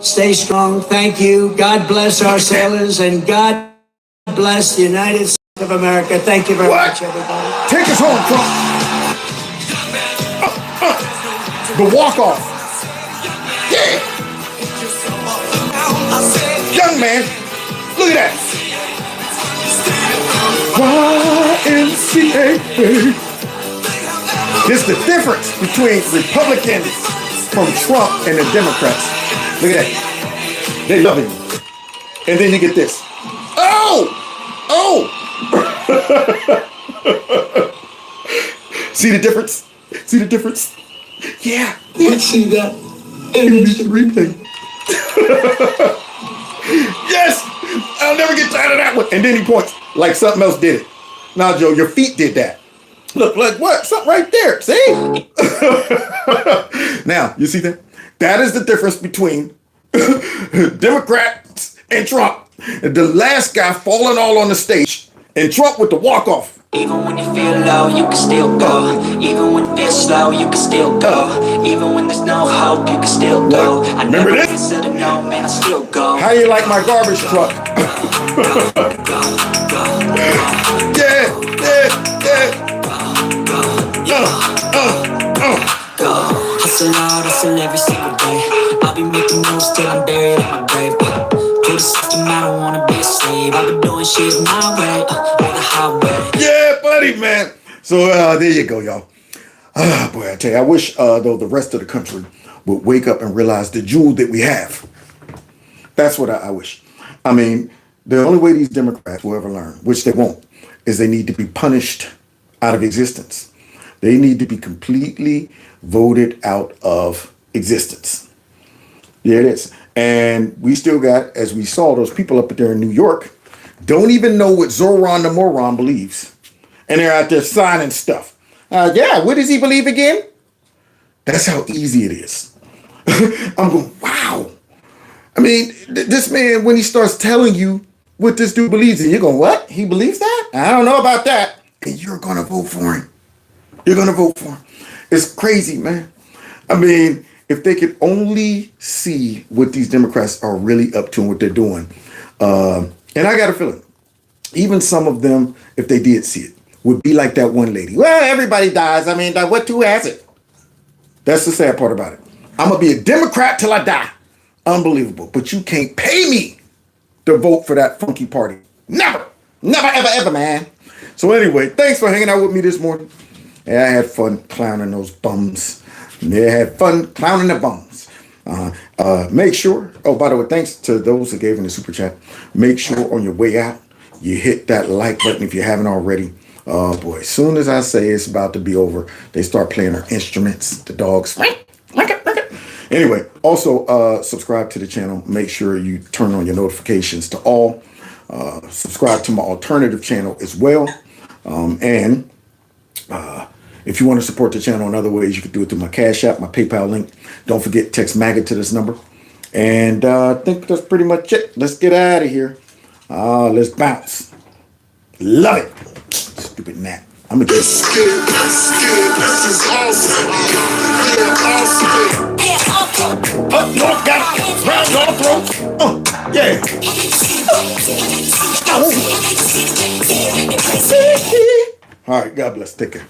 stay strong. Thank you. God bless our sailors and God bless the United States of America. Thank you very much, everybody. Take us home, Trump. The walk-off. Yeah. Young man, look at that. YMCA. This is the difference between Republicans from Trump and the Democrats. Look at that. They love it. And then you get this. Oh! Oh! See the difference? See the difference? Yeah. Let's see that. Instant replay. Yes! I'll never get tired of that one. And then he points like something else did it. Now, Joe, your feet did that. Look, like what? Something right there. See? Now, you see that? That is the difference between Democrats and Trump. The last guy falling all on the stage and Trump with the walk-off. Even when you feel low, you can still go. Even when it feels slow, you can still go. Even when there's no hope, you can still go. I Remember never this? considered no, man, I still go. How you like my garbage truck? Yeah, Hustle hard, hustle every single day. I'll be making moves till I'm buried in my grave. To the system, I don't wanna be a slave. I've been doing shit my way, or the highway. Yeah, buddy, man. So there you go, y'all. Ah, boy, I tell you, I wish, though, the rest of the country would wake up and realize the jewel that we have. That's what I wish. I mean, the only way these Democrats will ever learn, which they won't, is they need to be punished out of existence. They need to be completely voted out of existence. Yeah, it is. And we still got, as we saw, those people up there in New York don't even know what Zoran the moron believes. And they're out there signing stuff. Yeah, what does he believe again? That's how easy it is. I'm going, wow. I mean, this man, when he starts telling you what this dude believes in, you're going, what? He believes that? I don't know about that. And you're going to vote for him. You're going to vote for him. It's crazy, man. I mean, if they could only see what these Democrats are really up to and what they're doing. And I got a feeling, even some of them, if they did see it, would be like that one lady. Well, everybody dies. I mean, what who has it? That's the sad part about it. I'm going to be a Democrat till I die. Unbelievable. But you can't pay me to vote for that funky party. Never. Never, ever, ever, man. So anyway, thanks for hanging out with me this morning. Yeah, I had fun clowning those bums. Yeah, I had fun clowning the bums. Make sure, oh, by the way, thanks to those that gave in the super chat. Make sure on your way out, you hit that like button if you haven't already. Oh boy, as soon as I say it's about to be over, they start playing their instruments, the dogs. Anyway, also subscribe to the channel. Make sure you turn on your notifications to all. Subscribe to my alternative channel as well. And if you want to support the channel in other ways, you can do it through my Cash App, my PayPal link. Don't forget, text MAGA to this number. And I think that's pretty much it. Let's get out of here. Let's bounce. Love it. Stupid gnat. I'm gonna get This is awesome. Yeah, awesome. Up north, got it. Round your throat. Yeah. All right, God bless. Take care.